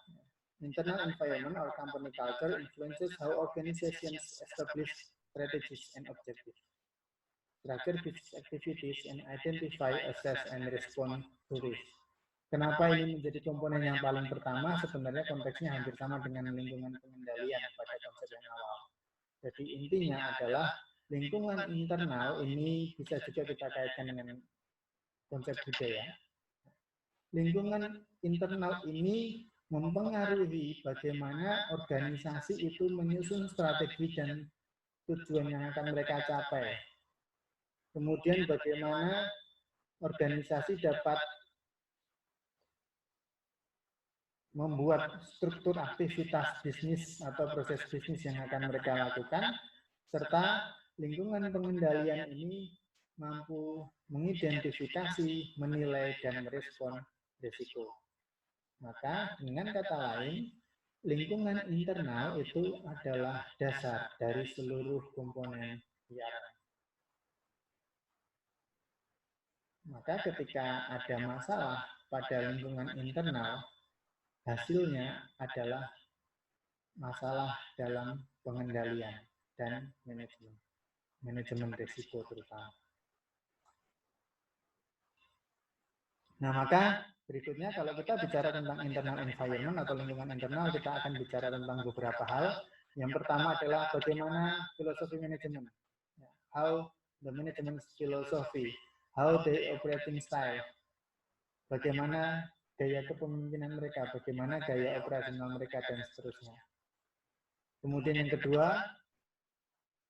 Internal environment or company culture influences how organizations establish strategies and objectives, trigger business activities, and identify, assess, and respond to risk. Kenapa ini menjadi komponen yang paling pertama? Sebenarnya konteksnya hampir sama dengan lingkungan pengendalian pada konsep yang awal. Jadi intinya adalah lingkungan internal ini bisa juga kita kaitkan dengan konsep budaya. Lingkungan internal ini mempengaruhi bagaimana organisasi itu menyusun strategi dan tujuan yang akan mereka capai. Kemudian bagaimana organisasi dapat membuat struktur aktivitas bisnis atau proses bisnis yang akan mereka lakukan, serta lingkungan pengendalian ini mampu mengidentifikasi, menilai, dan merespon risiko. Maka dengan kata lain, lingkungan internal itu adalah dasar dari seluruh komponen IRM. Maka ketika ada masalah pada lingkungan internal, hasilnya adalah masalah dalam pengendalian dan manajemen risiko terutama. Nah, maka berikutnya kalau kita bicara tentang internal environment atau lingkungan internal, kita akan bicara tentang beberapa hal. Yang pertama adalah bagaimana filosofi manajemen. How the management philosophy, how the operating style, bagaimana gaya kepemimpinan mereka, bagaimana gaya operasional mereka, dan seterusnya. Kemudian yang kedua,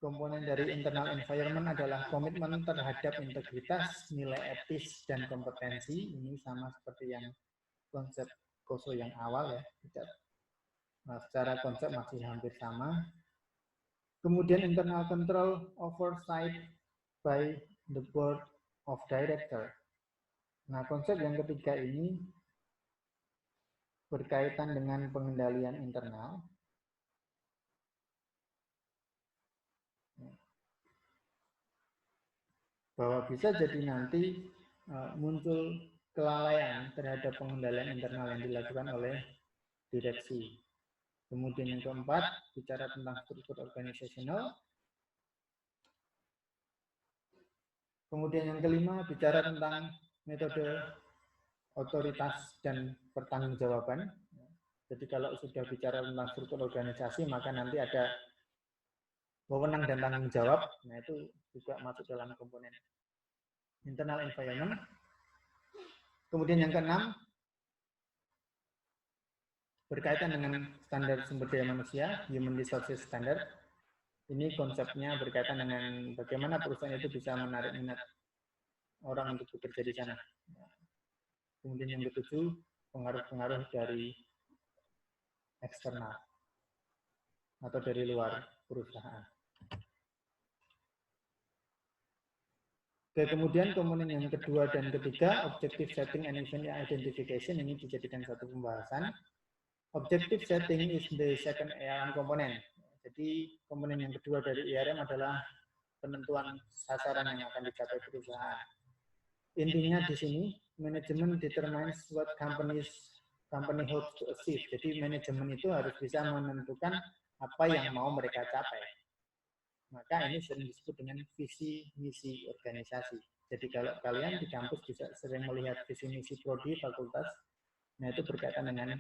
komponen dari internal environment adalah komitmen terhadap integritas, nilai etis, dan kompetensi. Ini sama seperti yang konsep COSO yang awal ya. Nah, secara konsep masih hampir sama. Kemudian internal control oversight by the board of director. Nah, konsep yang ketiga ini berkaitan dengan pengendalian internal. Bahwa bisa jadi nanti muncul kelalaian terhadap pengendalian internal yang dilakukan oleh direksi. Kemudian yang keempat, bicara tentang struktur organisasional. Kemudian yang kelima, bicara tentang metode otoritas dan pertanggungjawaban. Jadi kalau sudah bicara tentang struktur organisasi, maka nanti ada wewenang dan tanggung jawab. Nah, itu juga masuk dalam komponen internal environment. Kemudian yang keenam, berkaitan dengan standar sumber daya manusia, human resources standard. Ini konsepnya berkaitan dengan bagaimana perusahaan itu bisa menarik minat orang untuk bekerja di sana. Kemudian yang ketujuh, pengaruh-pengaruh dari eksternal atau dari luar perusahaan. Oke, kemudian komponen yang kedua dan ketiga, objective setting and event identification, ini dijadikan satu pembahasan. Objective setting is the second IRM komponen. Jadi komponen yang kedua dari IRM adalah penentuan sasaran yang akan dicapai perusahaan. Intinya di sini, manajemen determines what company hopes to achieve. Jadi manajemen itu harus bisa menentukan apa yang mau mereka capai. Maka ini sering disebut dengan visi misi organisasi. Jadi kalau kalian di kampus bisa sering melihat visi misi prodi fakultas, nah itu berkaitan dengan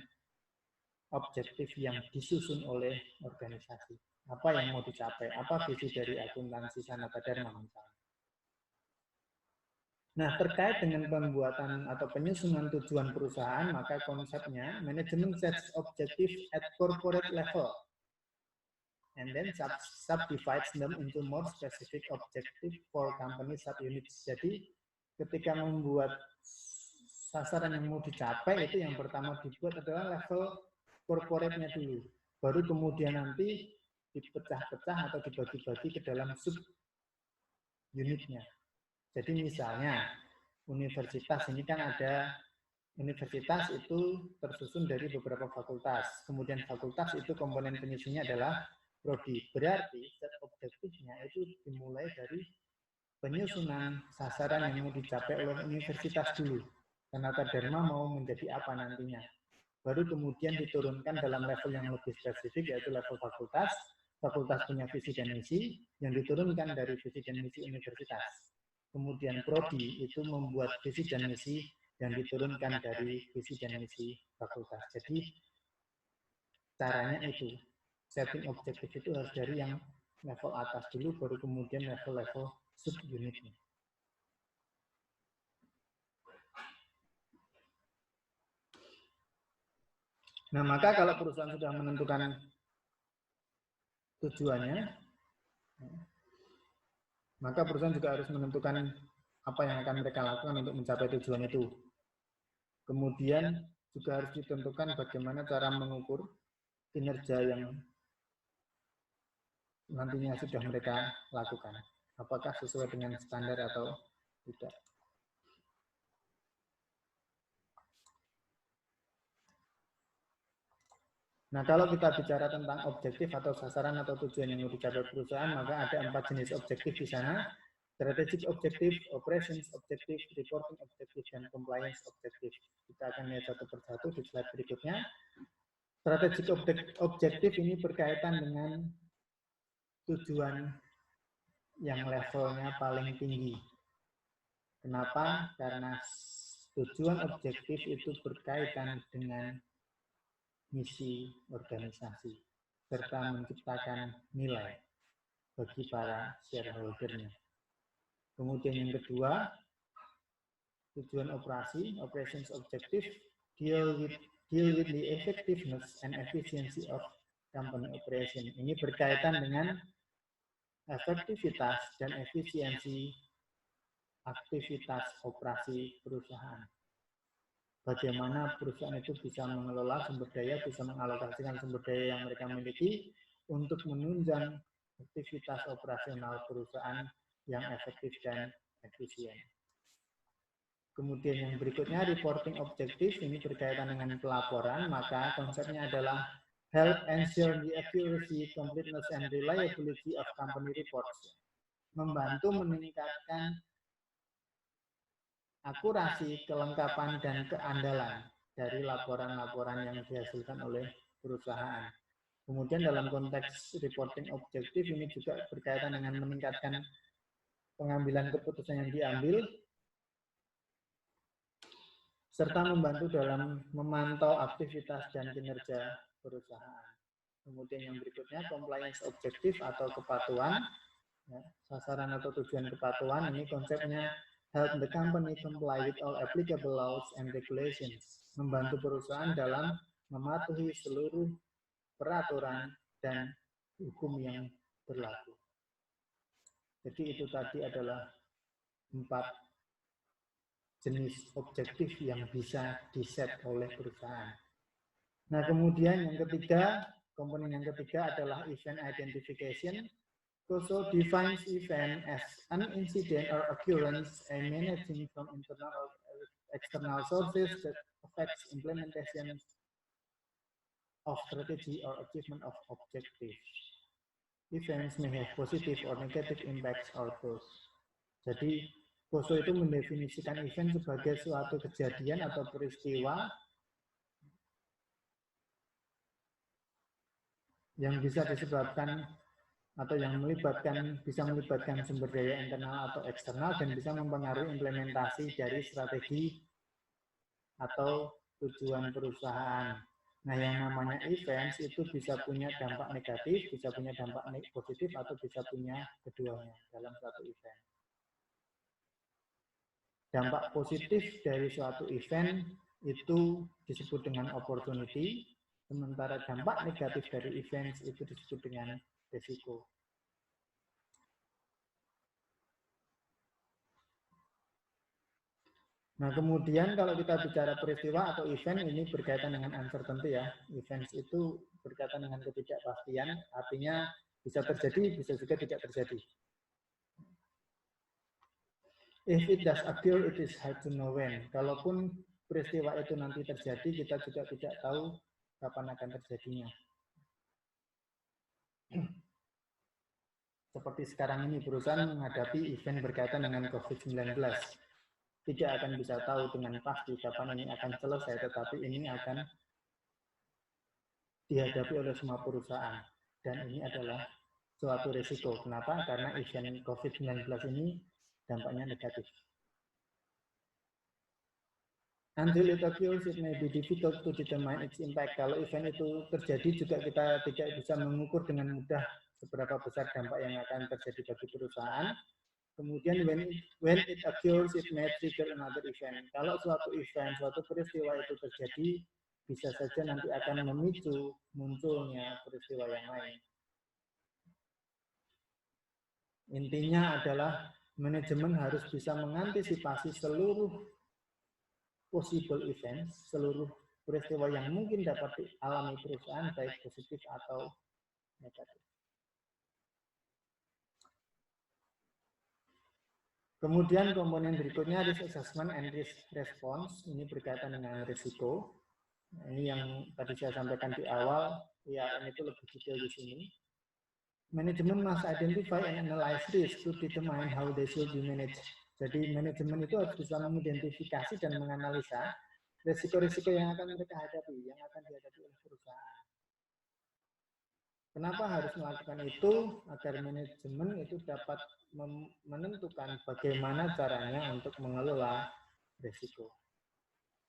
objektif yang disusun oleh organisasi. Apa yang mau dicapai, apa visi dari akuntansi Sanata Dharma misalnya. Nah, terkait dengan pembuatan atau penyusunan tujuan perusahaan, maka konsepnya manajemen sets objective at corporate level and then subdivides them into more specific objective for company subunits. Jadi, ketika membuat sasaran yang mau dicapai, itu yang pertama dibuat adalah level corporate-nya dulu. Baru kemudian nanti dipecah-pecah atau dibagi-bagi ke dalam sub unitnya. Jadi misalnya universitas ini kan ada universitas itu tersusun dari beberapa fakultas. Kemudian fakultas itu komponen penyusunnya adalah prodi. Berarti set objektifnya itu dimulai dari penyusunan sasaran yang mau dicapai oleh universitas dulu. Sanata Dharma mau menjadi apa nantinya. Baru kemudian diturunkan dalam level yang lebih spesifik, yaitu level fakultas. Fakultas punya visi dan misi, yang diturunkan dari visi dan misi universitas. Kemudian prodi itu membuat visi dan misi yang diturunkan dari visi dan misi fakultas. Jadi caranya itu, setting objektif itu harus dari yang level atas dulu, baru kemudian level-level sub-unitnya. Nah, maka kalau perusahaan sudah menentukan tujuannya, maka perusahaan juga harus menentukan apa yang akan mereka lakukan untuk mencapai tujuan itu. Kemudian juga harus ditentukan bagaimana cara mengukur kinerja yang nantinya sudah mereka lakukan. Apakah sesuai dengan standar atau tidak. Nah, kalau kita bicara tentang objektif atau sasaran atau tujuan yang mau dicapai perusahaan, maka ada 4 jenis objektif di sana. Strategic objektif, operations objektif, reporting objektif, dan compliance objektif. Kita akan lihat satu persatu di slide berikutnya. Strategic objektif ini berkaitan dengan tujuan yang levelnya paling tinggi. Kenapa? Karena tujuan objektif itu berkaitan dengan misi organisasi serta menciptakan nilai bagi para shareholder-nya. Kemudian yang kedua, tujuan operasi, operations objective, deal with the effectiveness and efficiency of company operation. Ini berkaitan dengan efektivitas dan efisiensi aktivitas operasi perusahaan. Bagaimana perusahaan itu bisa mengelola sumber daya, bisa mengalokasikan sumber daya yang mereka miliki untuk menunjang aktivitas operasional perusahaan yang efektif dan efisien. Kemudian yang berikutnya, reporting objektif, ini berkaitan dengan pelaporan, maka konsepnya adalah help ensure the accuracy, completeness, and reliability of company reports. Membantu meningkatkan akurasi, kelengkapan, dan keandalan dari laporan-laporan yang dihasilkan oleh perusahaan. Kemudian dalam konteks reporting objektif ini juga berkaitan dengan meningkatkan pengambilan keputusan yang diambil, serta membantu dalam memantau aktivitas dan kinerja perusahaan. Kemudian yang berikutnya, compliance objektif atau kepatuhan. Ya, sasaran atau tujuan kepatuhan ini konsepnya help the company comply with all applicable laws and regulations, membantu perusahaan dalam mematuhi seluruh peraturan dan hukum yang berlaku. Jadi itu tadi adalah 4 jenis objektif yang bisa diset oleh perusahaan. Nah, kemudian yang ketiga, komponen yang ketiga adalah event identification. COSO defines event as an incident or occurrence emanating from internal or external sources that affects implementation of strategy or achievement of objectives. Events may have positive or negative impacts or both. Jadi, COSO itu mendefinisikan event sebagai suatu kejadian atau peristiwa yang bisa disebabkan atau yang bisa melibatkan sumber daya internal atau eksternal dan bisa mempengaruhi implementasi dari strategi atau tujuan perusahaan. Nah, yang namanya events itu bisa punya dampak negatif, bisa punya dampak positif, atau bisa punya keduanya dalam suatu event. Dampak positif dari suatu event itu disebut dengan opportunity, sementara dampak negatif dari events itu disebut dengan risiko. Nah, kemudian kalau kita bicara peristiwa atau event, ini berkaitan dengan uncertainty ya. Events itu berkaitan dengan ketidakpastian, artinya bisa terjadi, bisa juga tidak terjadi. If it does occur, it is hard to know when. Kalaupun peristiwa itu nanti terjadi, kita juga tidak tahu kapan akan terjadinya. Seperti sekarang ini, perusahaan menghadapi event berkaitan dengan COVID-19. Tidak akan bisa tahu dengan pasti kapan ini akan selesai, tetapi ini akan dihadapi oleh semua perusahaan. Dan ini adalah suatu risiko. Kenapa? Karena event COVID-19 ini dampaknya negatif. Until it occurs, it may be difficult to determine its impact. Kalau event itu terjadi juga kita tidak bisa mengukur dengan mudah seberapa besar dampak yang akan terjadi bagi perusahaan. Kemudian when it occurs, it may trigger another event. Kalau suatu event, suatu peristiwa itu terjadi, bisa saja nanti akan memicu munculnya peristiwa yang lain. Intinya adalah manajemen harus bisa mengantisipasi seluruh possible events, seluruh peristiwa yang mungkin dapat dialami perusahaan, baik positif atau negatif. Kemudian komponen berikutnya risk assessment and risk response. Ini berkaitan dengan risiko. Ini yang tadi saya sampaikan di awal, ya ini itu lebih detail di sini. Manajemen must identify and analyze risk to determine how they should be managed. Jadi manajemen itu harus bisa mengidentifikasi dan menganalisa risiko-risiko yang akan mereka hadapi, yang akan dihadapi oleh perusahaan. Kenapa harus melakukan itu? Agar manajemen itu dapat menentukan bagaimana caranya untuk mengelola risiko.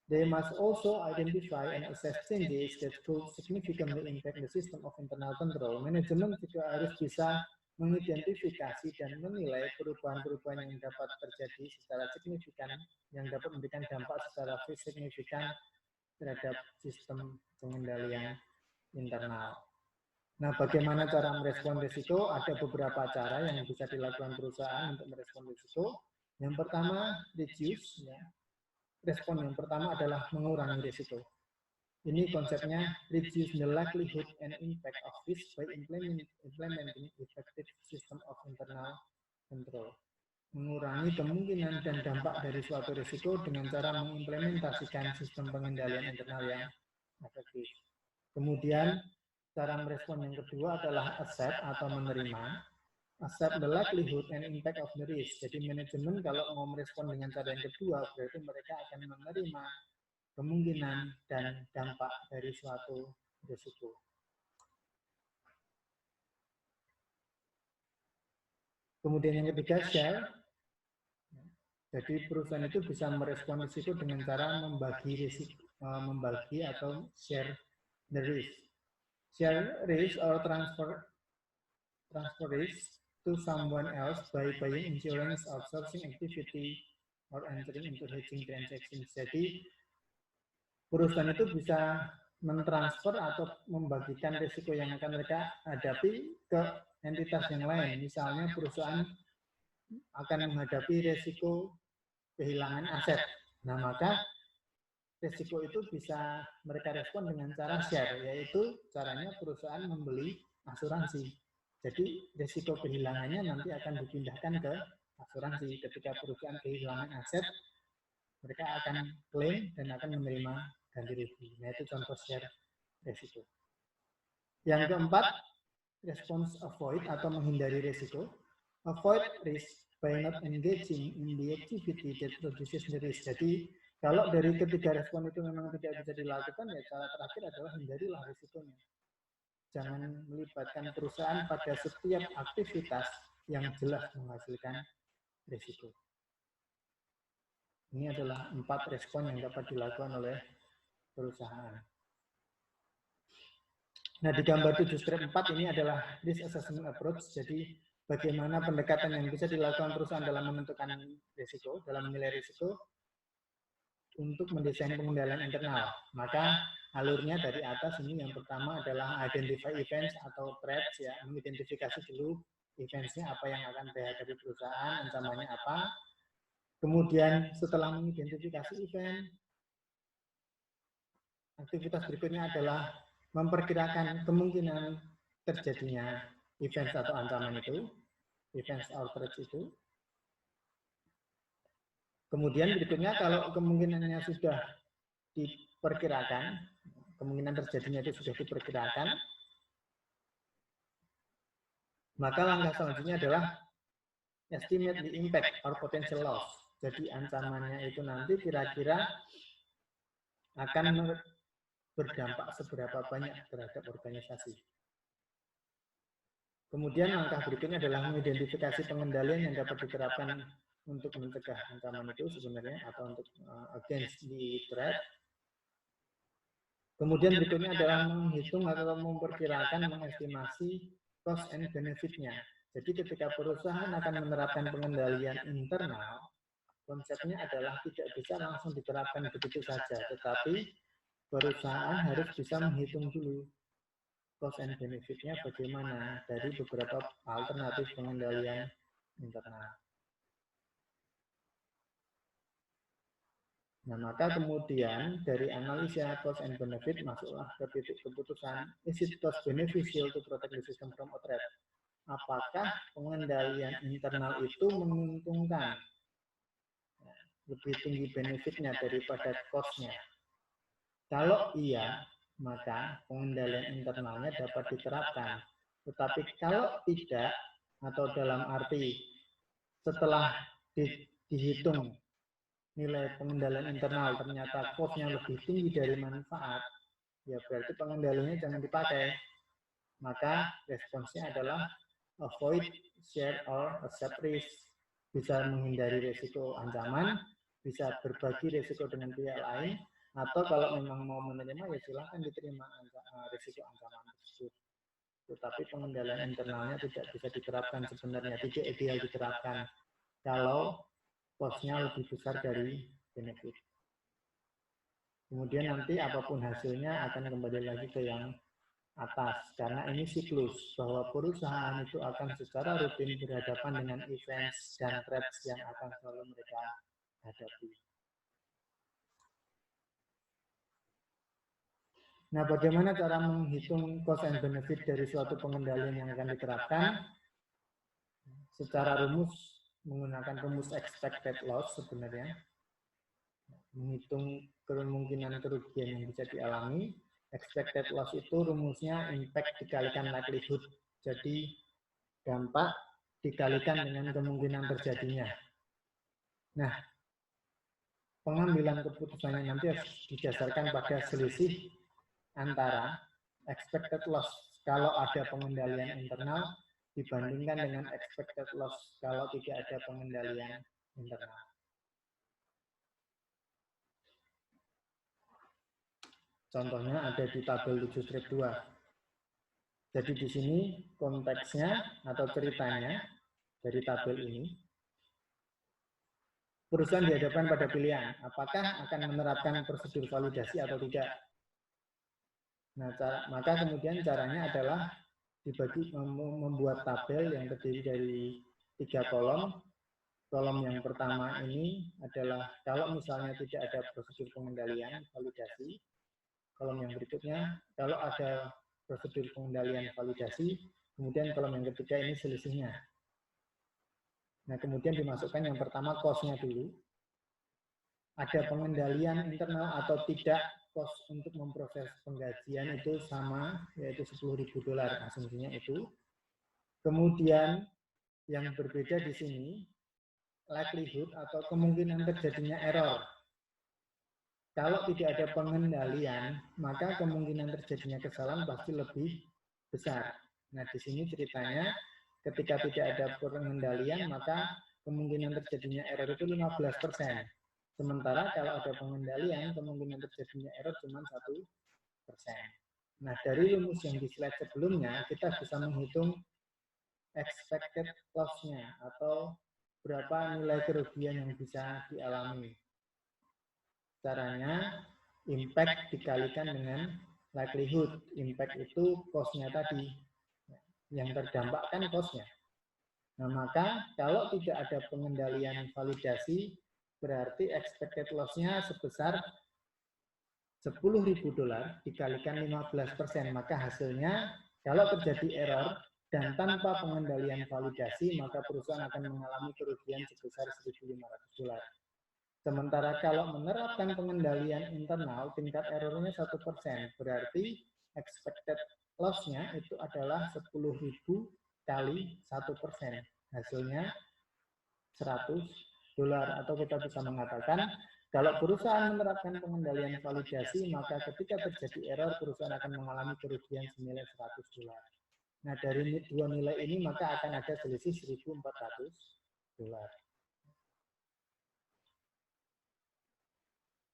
They must also identify and assess changes that could significantly impact the system of internal control. Manajemen juga harus bisa mengidentifikasi dan menilai perubahan-perubahan yang dapat terjadi secara signifikan, yang dapat memberikan dampak secara signifikan terhadap sistem pengendalian internal. Nah, bagaimana cara merespon risiko? Ada beberapa cara yang bisa dilakukan perusahaan untuk merespon risiko. Yang pertama, reduce, ya. Respon yang pertama adalah mengurangi risiko. Ini konsepnya reduce the likelihood and impact of risk by implementing effective system of internal control. Mengurangi kemungkinan dan dampak dari suatu risiko dengan cara mengimplementasikan sistem pengendalian internal yang efektif. Kemudian, cara merespon yang kedua adalah accept atau menerima. Accept the likelihood and impact of the risk. Jadi manajemen kalau mau merespon dengan cara yang kedua, berarti mereka akan menerima kemungkinan dan dampak dari suatu risiko. Kemudian yang ketiga, share. Jadi perusahaan itu bisa merespon risiko dengan cara membagi atau share the risk. Share risk or transfer risk to someone else by buying insurance, outsourcing activity, or entering into hedging transactions. Jadi perusahaan itu bisa mentransfer atau membagikan risiko yang akan mereka hadapi ke entitas yang lain. Misalnya perusahaan akan menghadapi risiko kehilangan aset. Nah, maka risiko itu bisa mereka respon dengan cara share, yaitu caranya perusahaan membeli asuransi. Jadi risiko kehilangannya nanti akan dipindahkan ke asuransi. Ketika perusahaan kehilangan aset, mereka akan klaim dan akan menerima ganti rugi. Nah, itu contoh share risiko. Yang keempat, response avoid atau menghindari risiko. Avoid risk by not engaging in the activity that produces the risk. Jadi, kalau dari ketiga respon itu memang tidak bisa dilakukan, ya cara terakhir adalah hindarilah risikonya. jangan melibatkan perusahaan pada setiap aktivitas yang jelas menghasilkan risiko. Ini adalah 4 respon yang dapat dilakukan oleh perusahaan. Nah, di gambar 7 strip 4 ini adalah risk assessment approach. Jadi, bagaimana pendekatan yang bisa dilakukan perusahaan dalam menentukan risiko, dalam menilai risiko, untuk mendesain pengendalian internal. Maka, alurnya dari atas ini yang pertama adalah identify events atau threats, ya, mengidentifikasi dulu events-nya apa yang akan dihadapi perusahaan, ancamannya apa. Kemudian setelah mengidentifikasi event, aktivitas berikutnya adalah memperkirakan kemungkinan terjadinya event atau ancaman itu, events or threats itu. Kemudian berikutnya kalau kemungkinannya sudah diperkirakan, kemungkinan terjadinya itu sudah diperkirakan, maka langkah selanjutnya adalah estimate the impact or potential loss. Jadi ancamannya itu nanti kira-kira akan berdampak seberapa banyak terhadap organisasi. Kemudian langkah berikutnya adalah mengidentifikasi pengendalian yang dapat diterapkan untuk mencegah ancaman itu sebenarnya atau untuk against the threat. Kemudian berikutnya adalah menghitung atau memperkirakan, mengestimasi cost and benefit-nya. Jadi ketika perusahaan akan menerapkan pengendalian internal, konsepnya adalah tidak bisa langsung diterapkan begitu saja, tetapi perusahaan harus bisa menghitung dulu cost and benefit-nya bagaimana dari beberapa alternatif pengendalian internal. Nah, maka kemudian dari analisa cost and benefit masuklah ke titik keputusan, is it cost beneficial to protect the system from a threat? Apakah pengendalian internal itu menguntungkan? Lebih tinggi benefitnya daripada cost-nya. Kalau iya, maka pengendalian internalnya dapat diterapkan. Tetapi kalau tidak, atau dalam arti setelah dihitung nilai pengendalian internal ternyata cost-nya lebih tinggi dari manfaat, ya berarti pengendaliannya jangan dipakai. Maka responsnya adalah avoid, share, or accept risk. Bisa menghindari risiko ancaman, bisa berbagi risiko dengan pihak lain, atau kalau memang mau menerima ya silahkan diterima risiko ancaman tersebut. Tetapi pengendalian internalnya tidak bisa diterapkan sebenarnya, tidak ideal diterapkan kalau cost-nya lebih besar dari benefit. Kemudian nanti apapun hasilnya akan kembali lagi ke yang atas, karena ini siklus bahwa perusahaan itu akan secara rutin berhadapan dengan events dan threats yang akan selalu mereka hadapi. Nah, bagaimana cara menghitung cost and benefit dari suatu pengendalian yang akan diterapkan? Secara rumus, menggunakan rumus expected loss sebenarnya, menghitung kemungkinan kerugian yang bisa dialami. Expected loss itu rumusnya impact dikalikan likelihood. Jadi dampak dikalikan dengan kemungkinan terjadinya. Nah, pengambilan keputusannya nanti harus didasarkan pada selisih antara expected loss kalau ada pengendalian internal dibandingkan dengan expected loss kalau tidak ada pengendalian internal. Contohnya ada di tabel 7 strip 2. Jadi di sini konteksnya atau ceritanya dari tabel ini, perusahaan dihadapkan pada pilihan, apakah akan menerapkan prosedur validasi atau tidak. Nah, maka kemudian caranya adalah dibagi membuat tabel yang terdiri dari 3 kolom. Kolom yang pertama ini adalah kalau misalnya tidak ada prosedur pengendalian validasi. Kolom yang berikutnya, kalau ada prosedur pengendalian validasi, kemudian kolom yang ketiga ini selisihnya. Nah, kemudian dimasukkan yang pertama cost-nya dulu. Ada pengendalian internal atau tidak, cost untuk memproses penggajian itu sama, yaitu $10.000 asumsinya itu. Kemudian yang berbeda di sini, likelihood atau kemungkinan terjadinya error. Kalau tidak ada pengendalian, maka kemungkinan terjadinya kesalahan pasti lebih besar. Nah, di sini ceritanya ketika tidak ada pengendalian maka kemungkinan terjadinya error itu 15%. Sementara kalau ada pengendalian kemungkinan terjadinya error cuma 1%. Nah, dari rumus yang di slide sebelumnya kita bisa menghitung expected loss-nya atau berapa nilai kerugian yang bisa dialami. Caranya impact dikalikan dengan likelihood. Impact itu cost-nya tadi. Yang terdampak kan cost-nya. Nah, maka kalau tidak ada pengendalian validasi, berarti expected loss-nya sebesar $10.000 dikalikan 15%. Maka hasilnya kalau terjadi error dan tanpa pengendalian validasi, maka perusahaan akan mengalami kerugian sebesar $1.500. Sementara kalau menerapkan pengendalian internal, tingkat errornya 1%, berarti expected loss-nya itu adalah 10.000 kali 1%. Hasilnya $100. Atau kita bisa mengatakan, kalau perusahaan menerapkan pengendalian validasi, maka ketika terjadi error, perusahaan akan mengalami kerugian senilai $100. Nah, dari dua nilai ini, maka akan ada selisih $1.400.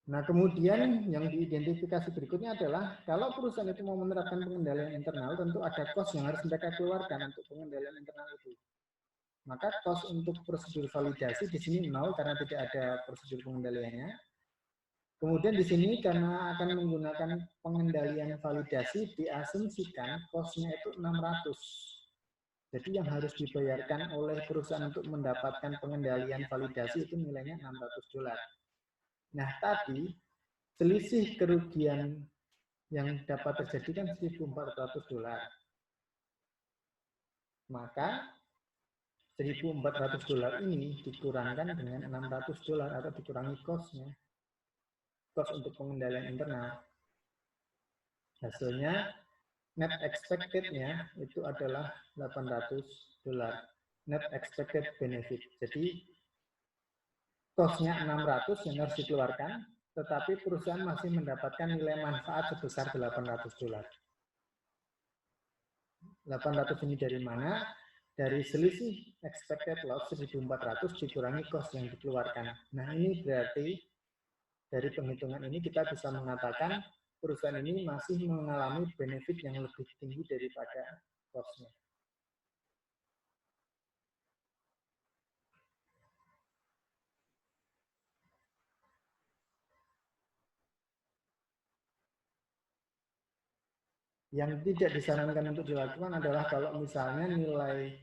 Nah, kemudian yang diidentifikasi berikutnya adalah kalau perusahaan itu mau menerapkan pengendalian internal, tentu ada cost yang harus mereka keluarkan untuk pengendalian internal itu. Maka cost untuk prosedur validasi di sini 0 karena tidak ada prosedur pengendaliannya. Kemudian di sini karena akan menggunakan pengendalian validasi, diasumsikan cost-nya itu 600. Jadi yang harus dibayarkan oleh perusahaan untuk mendapatkan pengendalian validasi itu nilainya $600. Nah, tadi selisih kerugian yang dapat terjadi kan $1.400. Maka $1.400 ini dikurangkan dengan $600 atau dikurangi cost-nya. Cost untuk pengendalian internal. Hasilnya net expected-nya itu adalah $800. Net expected benefit. Jadi cost-nya 600 yang harus dikeluarkan, tetapi perusahaan masih mendapatkan nilai manfaat sebesar $800. 800 ini dari mana? Dari selisih expected loss 1.400 dikurangi cost yang dikeluarkan. Nah, ini berarti dari penghitungan ini kita bisa mengatakan perusahaan ini masih mengalami benefit yang lebih tinggi daripada cost-nya. Yang tidak disarankan untuk dilakukan adalah kalau misalnya nilai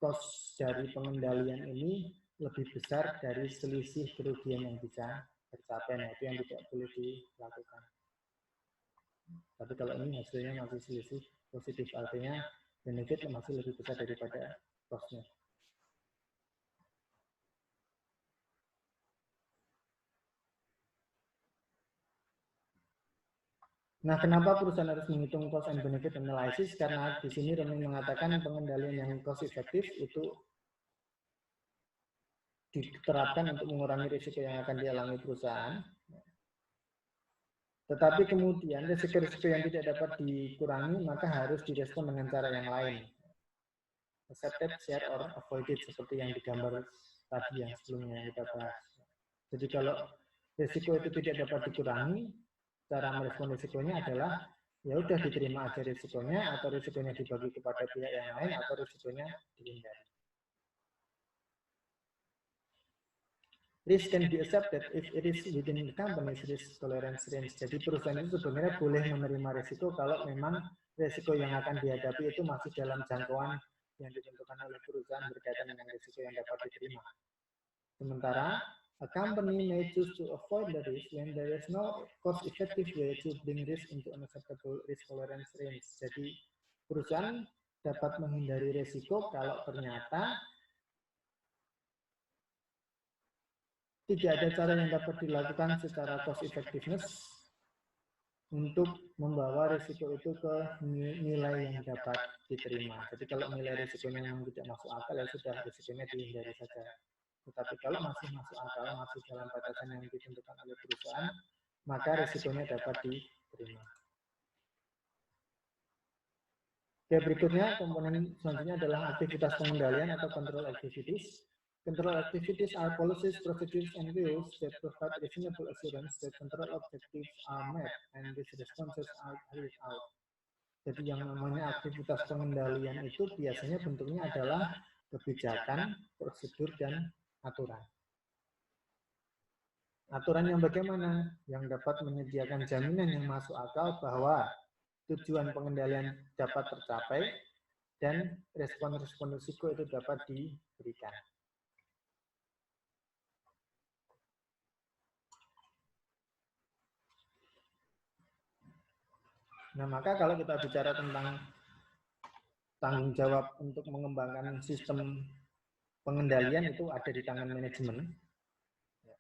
cost dari pengendalian ini lebih besar dari selisih kerugian yang bisa tercapai. Nah, itu yang tidak boleh dilakukan. Tapi kalau ini hasilnya masih selisih positif, artinya benefit masih lebih besar daripada cost-nya. Nah, kenapa perusahaan harus menghitung cost and benefit analysis? Karena di sini Remy mengatakan pengendalian yang cost efektif itu diterapkan untuk mengurangi risiko yang akan dialami perusahaan. Tetapi kemudian risiko-risiko yang tidak dapat dikurangi maka harus direspon dengan cara yang lain. Accepted, share, or avoided seperti yang digambar tadi yang sebelumnya kita bahas. Jadi kalau risiko itu tidak dapat dikurangi, cara merespon risikonya adalah ya udah diterima aja risikonya, atau risikonya dibagi kepada pihak yang lain, atau risikonya dihindari. Risk can be accepted if it is within the company's risk tolerance range. Jadi perusahaan itu sebenarnya boleh menerima risiko kalau memang risiko yang akan dihadapi itu masih dalam jangkauan yang ditentukan oleh perusahaan berkaitan dengan risiko yang dapat diterima. Sementara a company may choose to avoid the risk when there is no cost-effective way to bring risk into an acceptable risk tolerance range. Jadi perusahaan dapat menghindari risiko kalau ternyata tidak ada cara yang dapat dilakukan secara cost effectiveness untuk membawa risiko itu ke nilai yang dapat diterima. Jadi kalau nilai risikonya yang tidak masuk akal ya sudah risikonya dihindari saja. Tetapi kalau masih masuk akal, masih dalam batasan yang ditentukan oleh perusahaan, maka risikonya dapat diterima. Oke, berikutnya komponen selanjutnya adalah aktivitas pengendalian atau control activities. Control activities are policies, procedures, and rules that provide reasonable assurance that control objectives are met and these responses are carried out. Jadi yang namanya aktivitas pengendalian itu biasanya bentuknya adalah kebijakan, prosedur, dan aturan. Aturan yang bagaimana? Yang dapat menyediakan jaminan yang masuk akal bahwa tujuan pengendalian dapat tercapai dan respon-respon risiko itu dapat diberikan. Nah, maka kalau kita bicara tentang tanggung jawab untuk mengembangkan sistem pengendalian itu ada di tangan manajemen.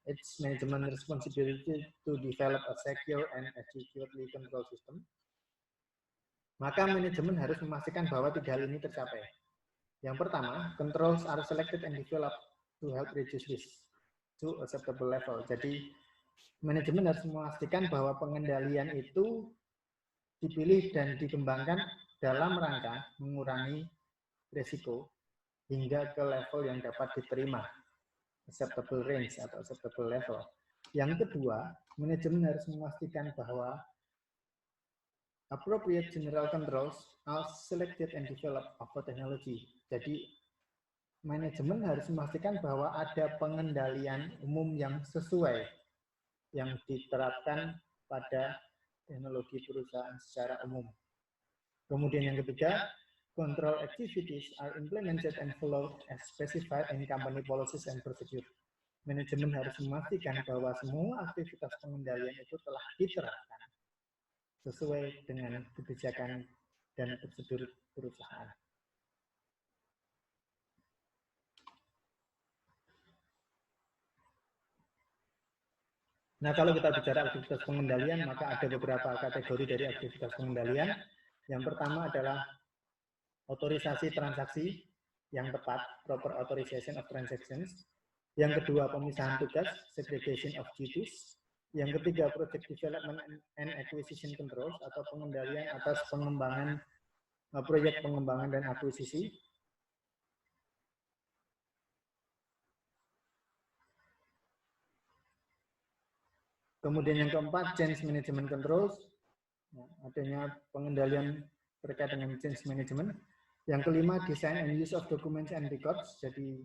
It's management responsibility to develop a secure and adequately control system. Maka manajemen harus memastikan bahwa tiga hal ini tercapai. Yang pertama, controls are selected and developed to help reduce risk to acceptable level. Jadi, manajemen harus memastikan bahwa pengendalian itu dipilih dan dikembangkan dalam rangka mengurangi risiko hingga ke level yang dapat diterima, acceptable range atau acceptable level. Yang kedua, manajemen harus memastikan bahwa appropriate general controls are selected and developed over technology. Jadi, manajemen harus memastikan bahwa ada pengendalian umum yang sesuai yang diterapkan pada teknologi perusahaan secara umum. Kemudian yang ketiga, control activities are implemented and followed as specified in company policies and procedure. Manajemen harus memastikan bahwa semua aktivitas pengendalian itu telah diterapkan sesuai dengan kebijakan dan prosedur perusahaan. Nah, kalau kita bicara aktivitas pengendalian, maka ada beberapa kategori dari aktivitas pengendalian. Yang pertama adalah otorisasi transaksi yang tepat, proper authorization of transactions. Yang kedua, pemisahan tugas, segregation of duties. Yang ketiga, project development and acquisition controls atau pengendalian atas pengembangan proyek pengembangan dan akuisisi. Kemudian yang keempat, change management controls, adanya pengendalian terkait dengan change management. Yang kelima, design and use of documents and records, jadi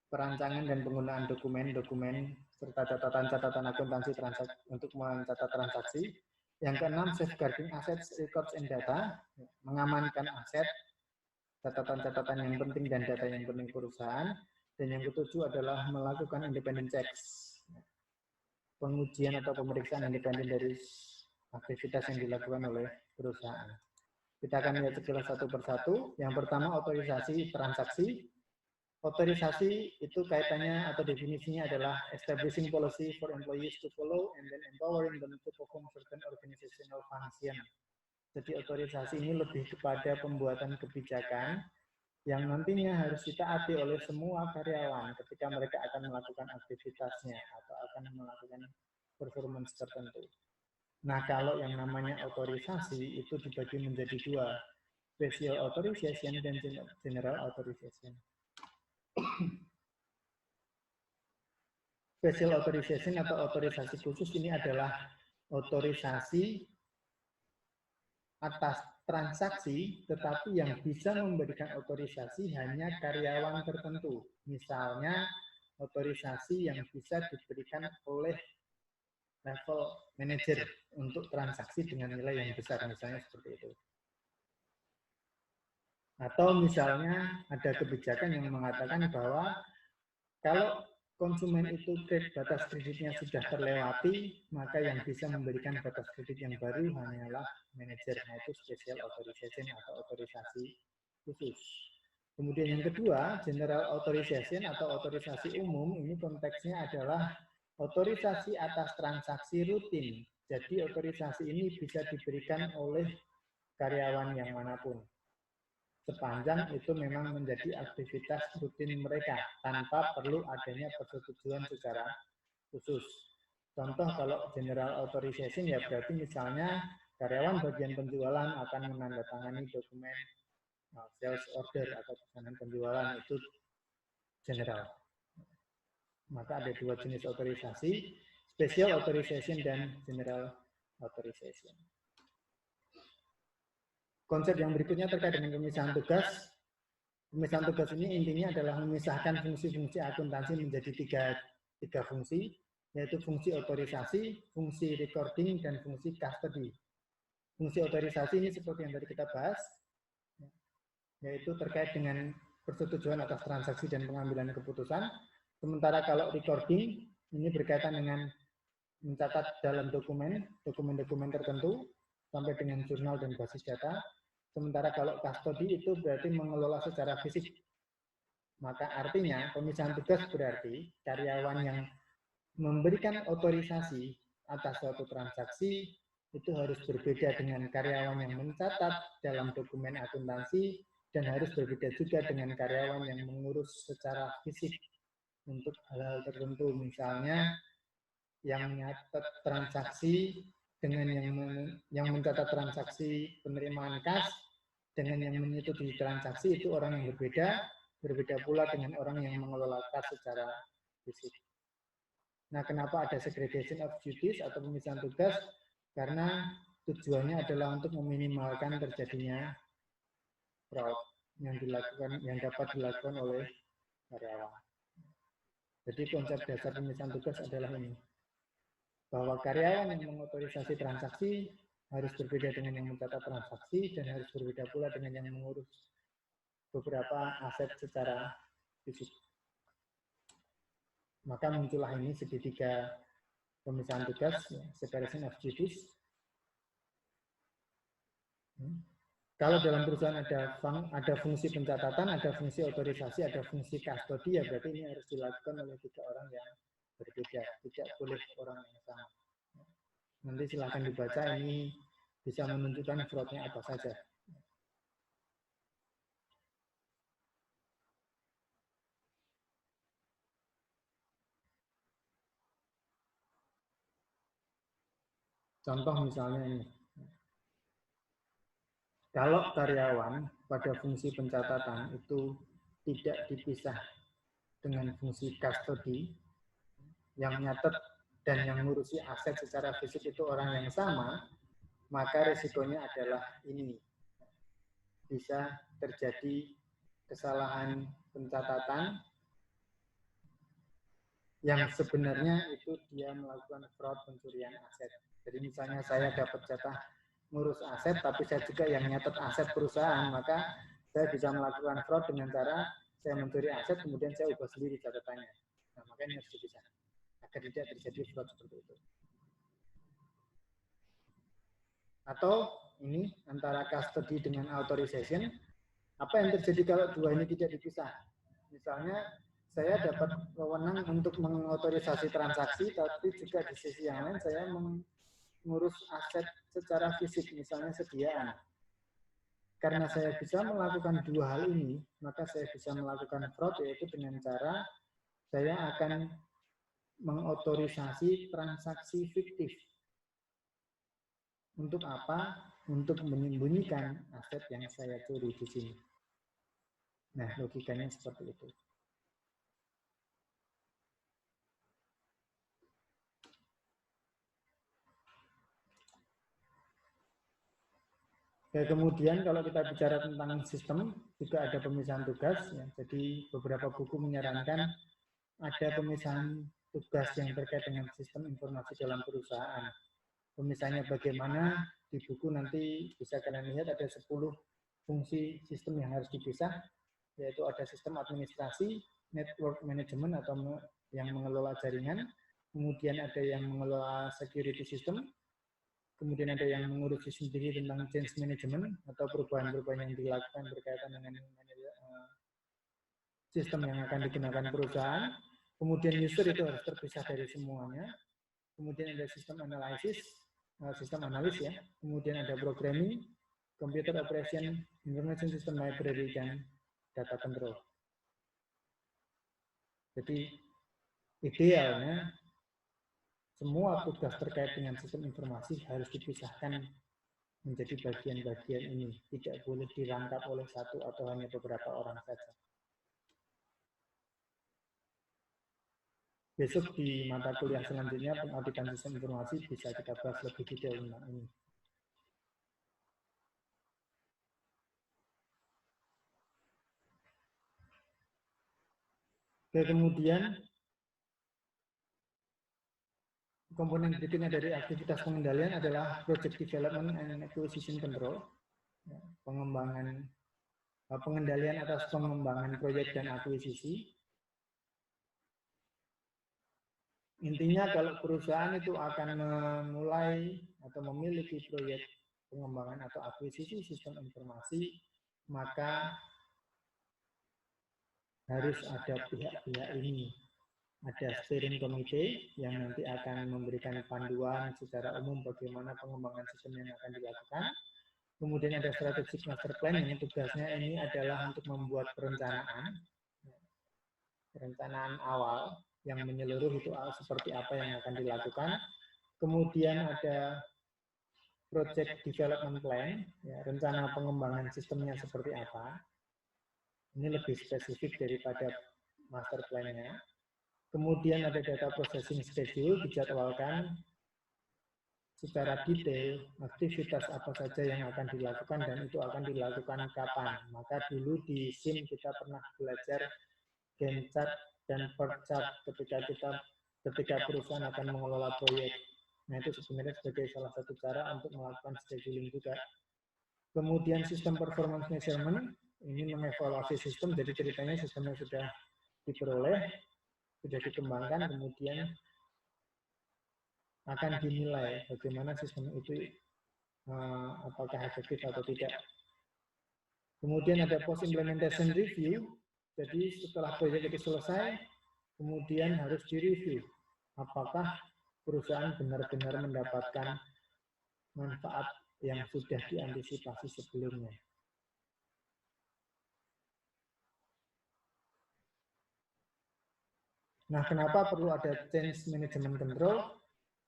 perancangan dan penggunaan dokumen-dokumen serta catatan-catatan akuntansi transaksi untuk mencatat transaksi. Yang keenam, safeguarding assets, records, and data, mengamankan aset, catatan-catatan yang penting dan data yang penting perusahaan. Dan yang ketujuh adalah melakukan independent checks, pengujian atau pemeriksaan independen dari aktivitas yang dilakukan oleh perusahaan. Kita akan lihat sekilas satu persatu. Yang pertama, otorisasi transaksi. Otorisasi itu kaitannya atau definisinya adalah establishing policy for employees to follow and then empowering them to perform certain organizational function. Jadi otorisasi ini lebih kepada pembuatan kebijakan yang nantinya harus ditaati oleh semua karyawan ketika mereka akan melakukan aktivitasnya atau akan melakukan performance tertentu. Nah, kalau yang namanya otorisasi itu dibagi menjadi dua, special authorization dan general authorization. Special authorization atau otorisasi khusus ini adalah otorisasi atas transaksi, tetapi yang bisa memberikan otorisasi hanya karyawan tertentu. Misalnya, otorisasi yang bisa diberikan oleh level manager untuk transaksi dengan nilai yang besar, misalnya seperti itu. Atau misalnya ada kebijakan yang mengatakan bahwa kalau konsumen itu batas kreditnya sudah terlewati, maka yang bisa memberikan batas kredit yang baru hanyalah manajer, yaitu special authorization atau otorisasi khusus. Kemudian yang kedua, general authorization atau otorisasi umum, ini konteksnya adalah otorisasi atas transaksi rutin. Jadi otorisasi ini bisa diberikan oleh karyawan yang manapun, sepanjang itu memang menjadi aktivitas rutin mereka tanpa perlu adanya persetujuan secara khusus. Contoh kalau general authorization ya berarti misalnya karyawan bagian penjualan akan menandatangani dokumen sales order atau pesanan penjualan, itu general. Maka ada dua jenis otorisasi, special authorization dan general authorization. Konsep yang berikutnya terkait dengan pemisahan tugas. Pemisahan tugas ini intinya adalah memisahkan fungsi-fungsi akuntansi menjadi tiga fungsi, yaitu fungsi otorisasi, fungsi recording, dan fungsi custody. Fungsi otorisasi ini seperti yang tadi kita bahas, yaitu terkait dengan persetujuan atas transaksi dan pengambilan keputusan. Sementara kalau recording ini berkaitan dengan mencatat dalam dokumen tertentu sampai dengan jurnal dan basis data. Sementara kalau custody itu berarti mengelola secara fisik. Maka artinya pemisahan tugas berarti karyawan yang memberikan otorisasi atas suatu transaksi itu harus berbeda dengan karyawan yang mencatat dalam dokumen akuntansi, dan harus berbeda juga dengan karyawan yang mengurus secara fisik untuk hal-hal tertentu, misalnya yang mencatat transaksi dengan yang mencatat transaksi penerimaan kas dengan yang menyetujui transaksi, itu orang yang berbeda pula dengan orang yang mengelola kas secara fisik. Nah, kenapa ada segregation of duties atau pemisahan tugas? Karena tujuannya adalah untuk meminimalkan terjadinya fraud yang dapat dilakukan oleh karyawan. Jadi konsep dasar pemisahan tugas adalah ini, bahwa karyawan yang mengotorisasi transaksi harus berbeda dengan yang mencatat transaksi, dan harus berbeda pula dengan yang mengurus beberapa aset secara fisik. Maka muncullah ini segitiga pemisahan tugas, separation of duties. Kalau dalam perusahaan ada fungsi pencatatan, ada fungsi otorisasi, ada fungsi custody, ya berarti ini harus dilakukan oleh tiga orang yang berbeda, tidak boleh orang yang sama. Nanti silahkan dibaca, ini bisa menunjukkan fraudnya apa saja. Contoh misalnya ini. Kalau karyawan pada fungsi pencatatan itu tidak dipisah dengan fungsi custody, yang nyatet dan yang ngurusi aset secara fisik itu orang yang sama, maka risikonya adalah ini. Bisa terjadi kesalahan pencatatan yang sebenarnya itu dia melakukan fraud pencurian aset. Jadi misalnya saya dapat jatah ngurus aset, tapi saya juga yang nyatet aset perusahaan, maka saya bisa melakukan fraud dengan cara saya mencuri aset, kemudian saya ubah sendiri catatannya. Nah, makanya harus dipisah agar tidak terjadi fraud seperti itu. Atau ini antara custody dengan authorization, apa yang terjadi kalau dua ini tidak dipisah? Misalnya saya dapat wewenang untuk mengotorisasi transaksi, tapi juga di sisi yang lain saya mengurus aset secara fisik, misalnya sediaan. Karena saya bisa melakukan dua hal ini, maka saya bisa melakukan fraud, yaitu dengan cara saya akan mengotorisasi transaksi fiktif. Untuk apa? Untuk menyembunyikan aset yang saya curi di sini. Nah, logikanya seperti itu. Ya, kemudian kalau kita bicara tentang sistem, juga ada pemisahan tugas. Ya. Jadi beberapa buku menyarankan ada pemisahan tugas yang terkait dengan sistem informasi dalam perusahaan. Pemisahannya bagaimana, di buku nanti bisa kalian lihat ada 10 fungsi sistem yang harus dipisah, yaitu ada sistem administrasi, network management atau yang mengelola jaringan, kemudian ada yang mengelola security system, kemudian ada yang mengurusi sendiri tentang change management atau perubahan-perubahan yang dilakukan berkaitan dengan sistem yang akan digunakan perusahaan, kemudian user itu harus terpisah dari semuanya, kemudian ada sistem analisis, sistem analis ya, kemudian ada programming, computer operation, information system library, dan data control. Jadi idealnya semua tugas terkait dengan sistem informasi harus dipisahkan menjadi bagian-bagian ini, tidak boleh dirangkap oleh satu atau hanya beberapa orang saja. Besok di mata kuliah selanjutnya pengauditan sistem informasi bisa kita bahas lebih detail tentang ini. Oke, kemudian komponen berikutnya dari aktivitas pengendalian adalah project development and acquisition control, pengendalian atas pengembangan proyek dan akuisisi. Intinya kalau perusahaan itu akan memulai atau memiliki proyek pengembangan atau akuisisi sistem informasi, maka harus ada pihak-pihak ini. Ada steering committee yang nanti akan memberikan panduan secara umum bagaimana pengembangan sistem yang akan dilakukan. Kemudian ada strategic master plan yang tugasnya ini adalah untuk membuat perencanaan awal yang menyeluruh itu seperti apa yang akan dilakukan. Kemudian ada project development plan, ya, rencana pengembangan sistemnya seperti apa. Ini lebih spesifik daripada master plan-nya. Kemudian ada data processing schedule, dijadwalkan secara detail aktivitas apa saja yang akan dilakukan dan itu akan dilakukan kapan. Maka dulu di SIM kita pernah belajar Gantt chart dan PERT chart ketika perusahaan akan mengelola proyek. Nah, itu sebenarnya sebagai salah satu cara untuk melakukan scheduling juga. Kemudian sistem performance measurement, ini mengevaluasi sistem, jadi ceritanya sistemnya sudah diperoleh, sudah dikembangkan, kemudian akan dinilai bagaimana sistem itu apakah efektif atau tidak. Kemudian ada post implementation review, jadi setelah proyek itu selesai, kemudian harus direview apakah perusahaan benar-benar mendapatkan manfaat yang sudah diantisipasi sebelumnya. Nah, kenapa perlu ada change management control?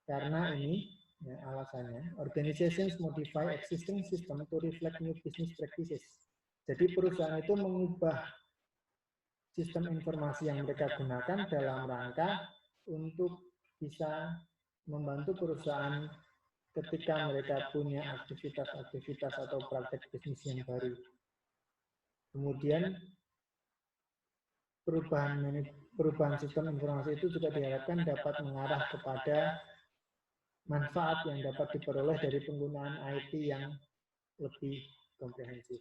Karena ini ya, alasannya, organizations modify existing system to reflect new business practices. Jadi perusahaan itu mengubah sistem informasi yang mereka gunakan dalam rangka untuk bisa membantu perusahaan ketika mereka punya aktivitas-aktivitas atau praktek bisnis yang baru. Kemudian perubahan sistem informasi itu juga diharapkan dapat mengarah kepada manfaat yang dapat diperoleh dari penggunaan IT yang lebih komprehensif.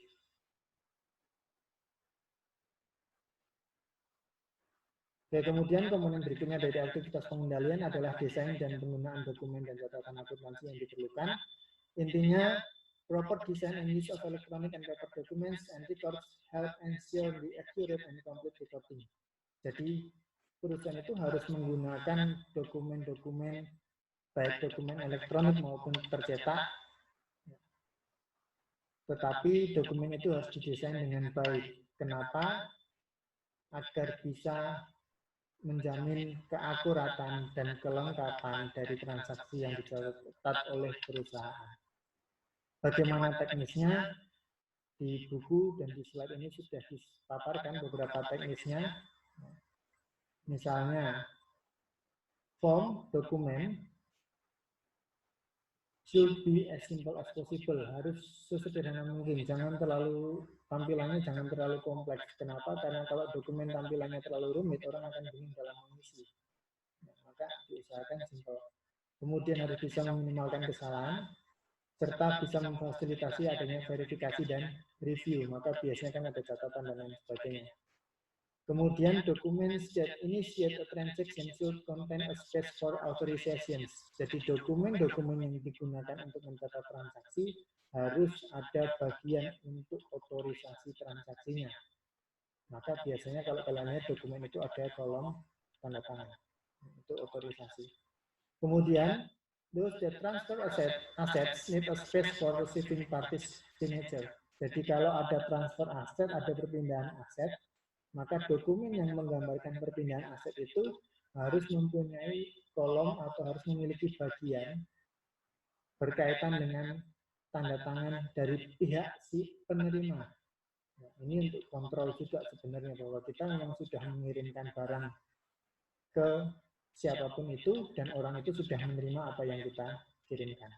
Oke, kemudian komponen berikutnya dari aktivitas pengendalian adalah desain dan penggunaan dokumen dan catatan akuntansi yang diperlukan. Intinya, proper design and use of electronic and paper documents and records help ensure the accurate and complete recording. Jadi, perusahaan itu harus menggunakan dokumen-dokumen, baik dokumen elektronik maupun tercetak, tetapi dokumen itu harus didesain dengan baik. Kenapa? Agar bisa menjamin keakuratan dan kelengkapan dari transaksi yang dicatat oleh perusahaan. Bagaimana teknisnya? Di buku dan di slide ini sudah dipaparkan beberapa teknisnya. Misalnya, form dokumen should be as simple as possible. Harus sesederhana mungkin. Jangan terlalu tampilannya jangan terlalu kompleks. Kenapa? Karena kalau dokumen tampilannya terlalu rumit, orang akan bingung dalam mengisi. Nah, maka diusahakan simple. Kemudian harus bisa meminimalkan kesalahan, serta bisa memfasilitasi adanya verifikasi dan review. Maka biasanya kan ada catatan dan lain sebagainya. Kemudian dokumen that initiate a transaction should contain a space for authorizations. Jadi dokumen-dokumen yang digunakan untuk mencatat transaksi harus ada bagian untuk otorisasi transaksinya. Maka biasanya kalau kalian lihat dokumen itu ada kolom tanda tangan untuk otorisasi. Kemudian those that transfer assets need a space for receiving parties signature. Jadi kalau ada transfer aset, ada perpindahan aset, maka dokumen yang menggambarkan perpindahan aset itu harus mempunyai kolom atau harus memiliki bagian berkaitan dengan tanda tangan dari pihak si penerima. Nah, ini untuk kontrol juga sebenarnya bahwa kita memang sudah mengirimkan barang ke siapapun itu dan orang itu sudah menerima apa yang kita kirimkan.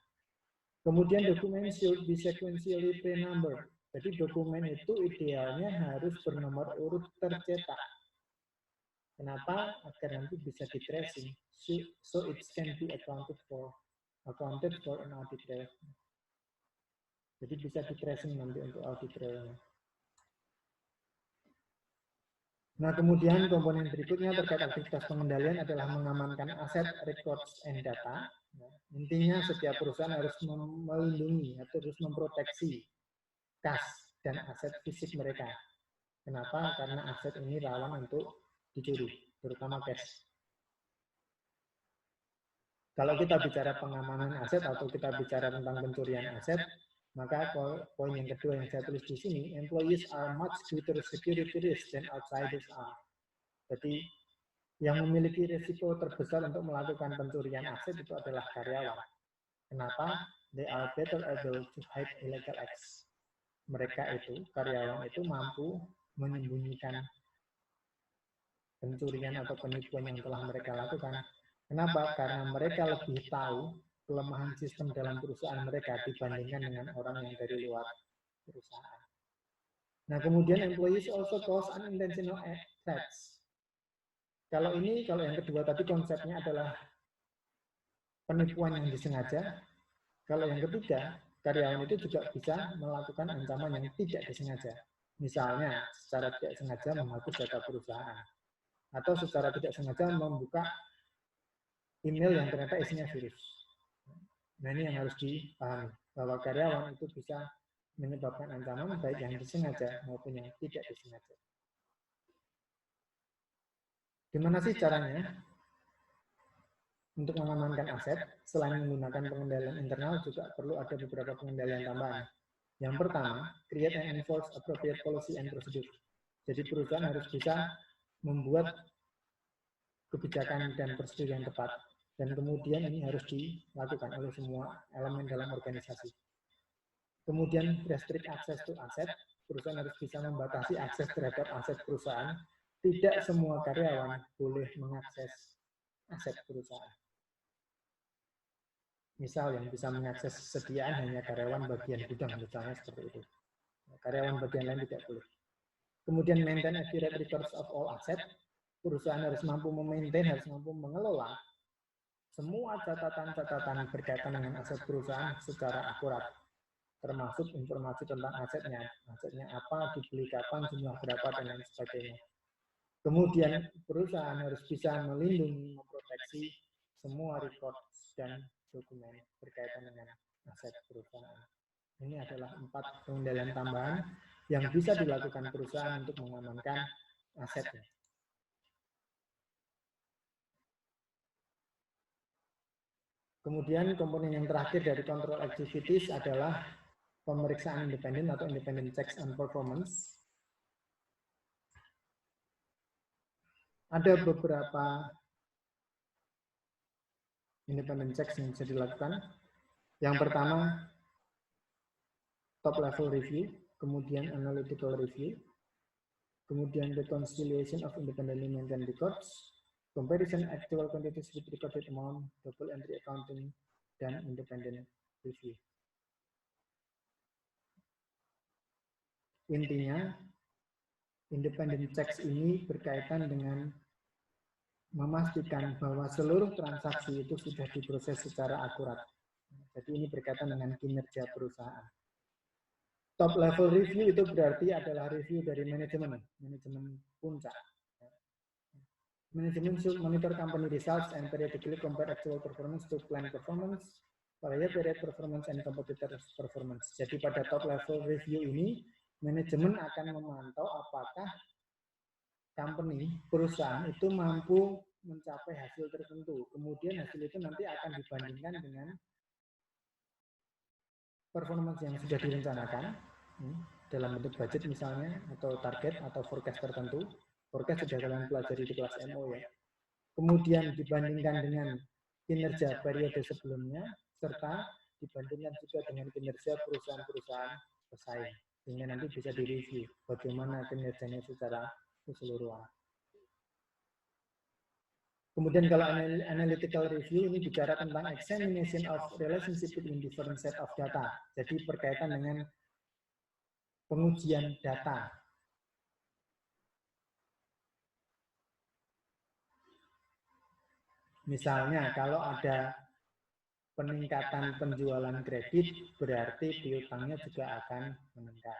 Kemudian dokumen should be sequentially pre-numbered. Jadi dokumen itu idealnya harus bernomor urut tercetak. Kenapa? Agar nanti bisa di tracing, so it can be accounted for an audit trail. Jadi bisa di tracing nanti untuk audit trailnya. Nah, kemudian komponen berikutnya terkait aktivitas pengendalian adalah mengamankan aset, records, and data. Nah, intinya setiap perusahaan harus melindungi atau harus memproteksi kas dan aset fisik mereka. Kenapa? Karena aset ini rawan untuk dicuri, terutama cash. Kalau kita bicara pengamanan aset atau kita bicara tentang pencurian aset, maka poin yang kedua yang saya tulis di sini, employees are much greater security risk than outsiders are. Jadi yang memiliki risiko terbesar untuk melakukan pencurian aset itu adalah karyawan. Kenapa? They are better able to hide illegal acts. Mereka itu, karyawan itu mampu menyembunyikan pencurian atau penipuan yang telah mereka lakukan. Kenapa? Karena mereka lebih tahu kelemahan sistem dalam perusahaan mereka dibandingkan dengan orang yang dari luar perusahaan. Nah, kemudian employees also cause unintentional threats. Kalau yang kedua tadi konsepnya adalah penipuan yang disengaja. Kalau yang ketiga, karyawan itu juga bisa melakukan ancaman yang tidak disengaja. Misalnya, secara tidak sengaja menghapus data perusahaan. Atau secara tidak sengaja membuka email yang ternyata isinya virus. Nah, ini yang harus dipahami, bahwa karyawan itu bisa menyebabkan ancaman baik yang disengaja maupun yang tidak disengaja. Gimana sih caranya untuk mengamankan aset? Selain menggunakan pengendalian internal, juga perlu ada beberapa pengendalian tambahan. Yang pertama, create and enforce appropriate policy and procedure. Jadi perusahaan harus bisa membuat kebijakan dan prosedur yang tepat. Dan kemudian ini harus dilakukan oleh semua elemen dalam organisasi. Kemudian restrict access to asset, perusahaan harus bisa membatasi akses terhadap aset perusahaan. Tidak semua karyawan boleh mengakses aset perusahaan. Misal yang bisa mengakses sediaan hanya karyawan bagian gudang, misalnya seperti itu. Karyawan bagian lain tidak boleh. Kemudian maintain accurate records of all asset, perusahaan harus mampu memaintain, harus mampu mengelola semua catatan-catatan berkaitan dengan aset perusahaan secara akurat, termasuk informasi tentang asetnya apa, dibeli kapan, jumlah berapa, dan lain sebagainya. Kemudian perusahaan harus bisa melindungi, memproteksi semua record dan dokumen berkaitan dengan aset perusahaan. Ini adalah 4 pengendalian tambahan yang bisa dilakukan perusahaan untuk mengamankan asetnya. Kemudian komponen yang terakhir dari control activities adalah pemeriksaan independen atau independent checks and performance. Ada beberapa independent checks yang bisa dilakukan. Yang pertama, top level review, kemudian analytical review, kemudian reconciliation of independently maintained records, comparison actual quantities with recorded amount, double entry accounting, dan independent review. Intinya, independent checks ini berkaitan dengan memastikan bahwa seluruh transaksi itu sudah diproses secara akurat. Jadi ini berkaitan dengan kinerja perusahaan. Top level review itu berarti adalah review dari manajemen puncak. Management should monitor company results and periodically compare actual performance to planned performance, prior period performance, and competitors performance. Jadi pada top level review ini, manajemen akan memantau apakah company, perusahaan itu mampu mencapai hasil tertentu. Kemudian hasil itu nanti akan dibandingkan dengan performance yang sudah direncanakan dalam bentuk budget misalnya, atau target, atau forecast tertentu. Forecast sudah kalian pelajari di kelas MO ya. Kemudian dibandingkan dengan kinerja periode sebelumnya, serta dibandingkan juga dengan kinerja perusahaan-perusahaan pesaing, sehingga nanti bisa direview bagaimana kinerjanya secara keseluruhan. Kemudian kalau analytical review ini bicara tentang examination of relationship between different set of data. Jadi berkaitan dengan pengujian data. Misalnya kalau ada peningkatan penjualan kredit, berarti piutangnya juga akan meningkat.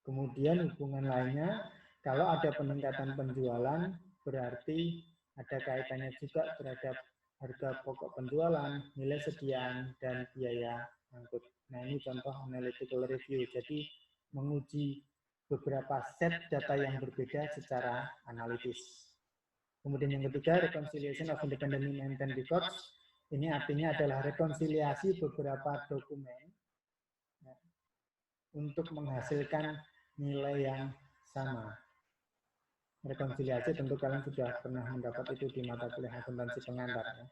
Kemudian hubungan lainnya, kalau ada peningkatan penjualan, berarti ada kaitannya juga terhadap harga pokok penjualan, nilai sediaan, dan biaya angkut. Nah, ini contoh analytical review. Jadi, menguji beberapa set data yang berbeda secara analitis. Kemudian yang ketiga, reconciliation of independently maintained records. Ini artinya adalah rekonsiliasi beberapa dokumen untuk menghasilkan nilai yang sama. Rekonsiliasi tentu kalian sudah pernah mendapat itu di mata kuliah akuntansi pengantar. Ya.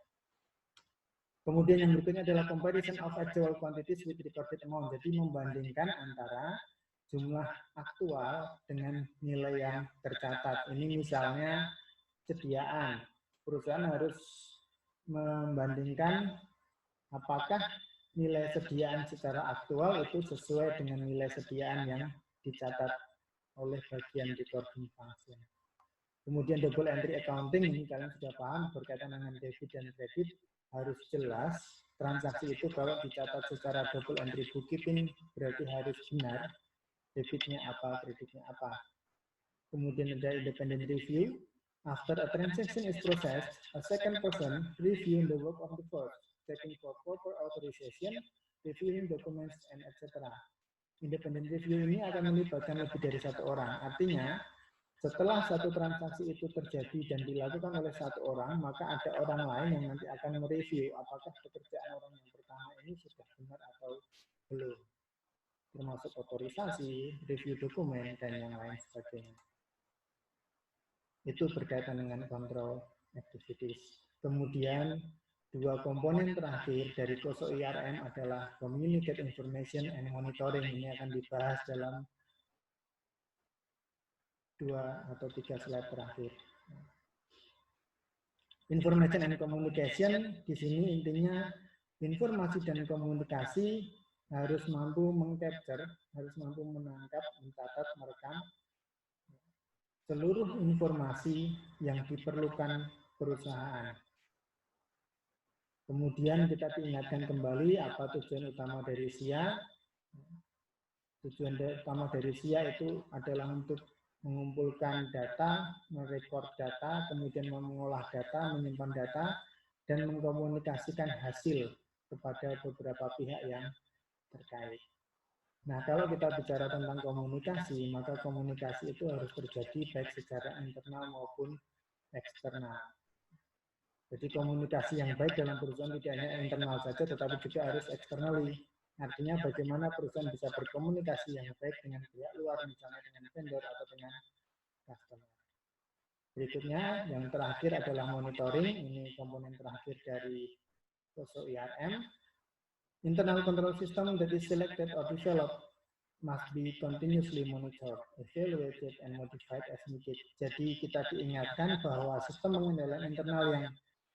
Kemudian yang berikutnya adalah comparison of actual quantities with recorded amount. Jadi membandingkan antara jumlah aktual dengan nilai yang tercatat. Ini misalnya sediaan. Perusahaan harus membandingkan apakah nilai sediaan secara aktual itu sesuai dengan nilai sediaan yang dicatat oleh bagian recording function. Kemudian double entry accounting, ini kalian sudah paham berkaitan dengan debit dan kredit, harus jelas transaksi itu kalau dicatat secara double entry bookkeeping berarti harus benar debitnya apa, kreditnya apa. Kemudian ada independent review. After a transaction is processed, a second person reviewing the work of the first, checking for proper authorization, reviewing documents, and etc. Independent review ini akan melibatkan lebih dari satu orang. Artinya, setelah satu transaksi itu terjadi dan dilakukan oleh satu orang, maka ada orang lain yang nanti akan mereview apakah pekerjaan orang yang pertama ini sudah benar atau belum. Termasuk otorisasi, review dokumen, dan yang lain sebagainya. Itu berkaitan dengan control activities. Kemudian, dua komponen terakhir dari COSO IRM adalah communicate information and monitoring. Ini akan dibahas dalam 2 atau 3 slide terakhir. Information and communication, di sini intinya informasi dan komunikasi harus mampu mengcapture, harus mampu menangkap, mencatat, merekam seluruh informasi yang diperlukan perusahaan. Kemudian kita diingatkan kembali apa tujuan utama dari SIA. Tujuan utama dari SIA itu adalah untuk mengumpulkan data, merekod data, kemudian mengolah data, menyimpan data, dan mengkomunikasikan hasil kepada beberapa pihak yang terkait. Nah, kalau kita bicara tentang komunikasi, maka komunikasi itu harus terjadi baik secara internal maupun eksternal. Jadi komunikasi yang baik dalam perusahaan tidak hanya internal saja, tetapi juga harus externally. Artinya bagaimana perusahaan bisa berkomunikasi yang baik dengan pihak luar, misalnya dengan vendor atau dengan customer. Berikutnya, yang terakhir adalah monitoring. Ini komponen terakhir dari COSO IRM. Internal control system that is selected or developed must be continuously monitored, evaluated, and modified as needed. Jadi kita diingatkan bahwa sistem pengendalian internal yang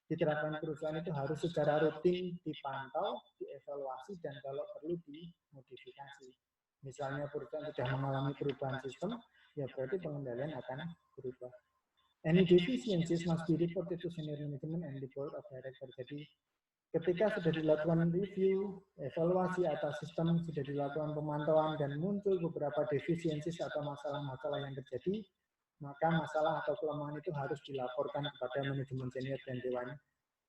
diterapkan perusahaan itu harus secara rutin dipantau, dievaluasi, dan kalau perlu dimodifikasi. Misalnya perusahaan sudah mengalami perubahan sistem, ya berarti pengendalian akan berubah. Any deficiencies must be reported to senior management and the board of directors. Jadi ketika sudah dilakukan review, evaluasi atas sistem, sudah dilakukan pemantauan dan muncul beberapa defisiensis atau masalah-masalah yang terjadi, maka masalah atau kelemahan itu harus dilaporkan kepada manajemen senior dan dewan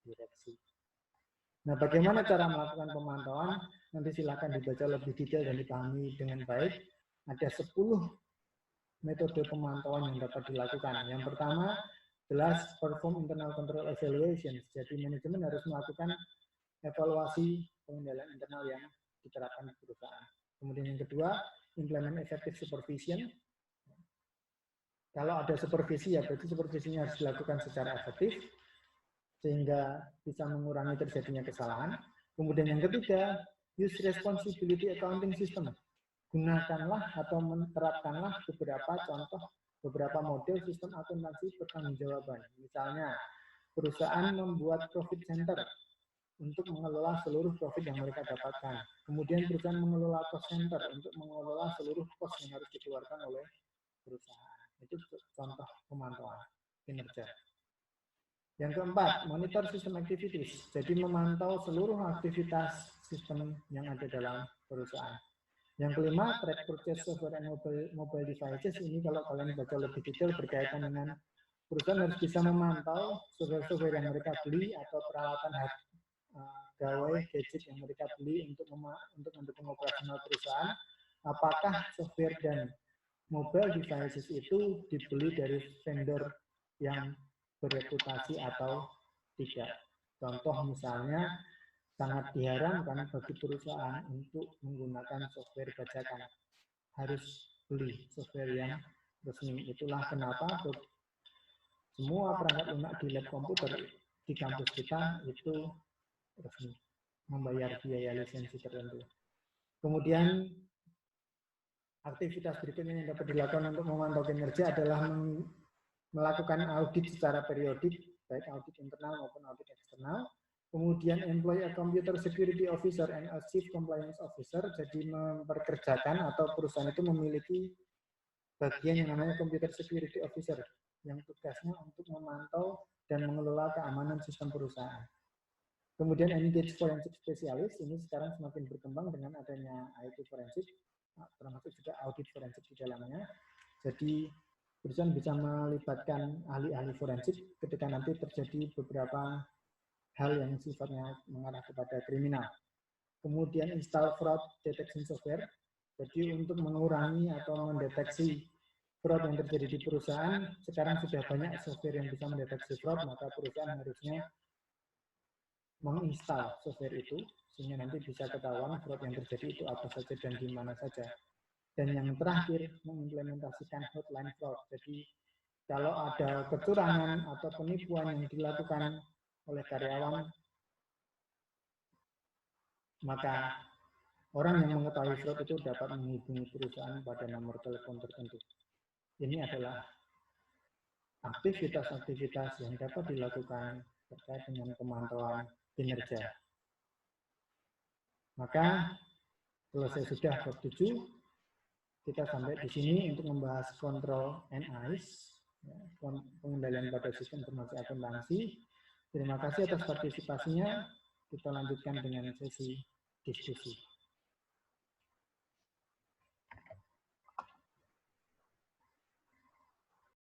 direksi. Nah, bagaimana cara melakukan pemantauan? Nanti silakan dibaca lebih detail dan dipahami dengan baik. Ada 10 metode pemantauan yang dapat dilakukan. Yang pertama, jelas perform internal control evaluation. Jadi manajemen harus melakukan evaluasi pengendalian internal yang diterapkan di perusahaan. Kemudian yang kedua, implement effective supervision. Kalau ada supervisi, ya berarti supervisinya harus dilakukan secara efektif, sehingga bisa mengurangi terjadinya kesalahan. Kemudian yang ketiga, use responsibility accounting system. Gunakanlah atau menerapkanlah beberapa model sistem akuntansi pertanggungjawaban. Misalnya, perusahaan membuat profit center untuk mengelola seluruh profit yang mereka dapatkan. Kemudian perusahaan mengelola cost center untuk mengelola seluruh cost yang harus dikeluarkan oleh perusahaan. Itu contoh pemantauan kinerja. Yang keempat, monitor system activities. Jadi memantau seluruh aktivitas sistem yang ada dalam perusahaan. Yang kelima, track purchase software and mobile devices. Ini kalau kalian baca lebih detail berkaitan dengan perusahaan harus bisa memantau software-software yang mereka beli atau peralatan gawai gadget yang mereka beli untuk mendukung operasional perusahaan. Apakah software dan mobile devices itu dibeli dari vendor yang bereputasi atau tidak. Contoh misalnya, sangat diharamkan bagi perusahaan untuk menggunakan software bajakan. Harus beli software yang resmi. Itulah kenapa semua perangkat lunak di lab komputer di kampus kita itu resmi, membayar biaya lisensi tertentu. Kemudian aktivitas berikutnya yang dapat dilakukan untuk memantau kinerja adalah melakukan audit secara periodik, baik audit internal maupun audit eksternal. Kemudian employ a computer security officer and a chief compliance officer, jadi memperkerjakan atau perusahaan itu memiliki bagian yang namanya computer security officer, yang tugasnya untuk memantau dan mengelola keamanan sistem perusahaan. Kemudian engage forensic specialist, ini sekarang semakin berkembang dengan adanya IT forensik, termasuk juga audit forensik di dalamnya. Jadi perusahaan bisa melibatkan ahli-ahli forensik ketika nanti terjadi beberapa hal yang sifatnya mengarah kepada kriminal. Kemudian install fraud detection software, jadi untuk mengurangi atau mendeteksi fraud yang terjadi di perusahaan. Sekarang sudah banyak software yang bisa mendeteksi fraud, maka perusahaan harusnya menginstal software itu sehingga nanti bisa ketahuan fraud yang terjadi itu apa saja dan di mana saja. Dan yang terakhir, mengimplementasikan hotline fraud. Jadi kalau ada kecurangan atau penipuan yang dilakukan oleh karyawan, maka orang yang mengetahui fraud itu dapat menghubungi perusahaan pada nomor telepon tertentu. Ini adalah aktivitas-aktivitas yang dapat dilakukan terkait dengan pemantauan kinerja. Maka selesai sudah bab 7, kita sampai di sini untuk membahas control and ICE, pengendalian pada sistem informasi akuntansi. Terima kasih atas partisipasinya. Kita lanjutkan dengan sesi diskusi.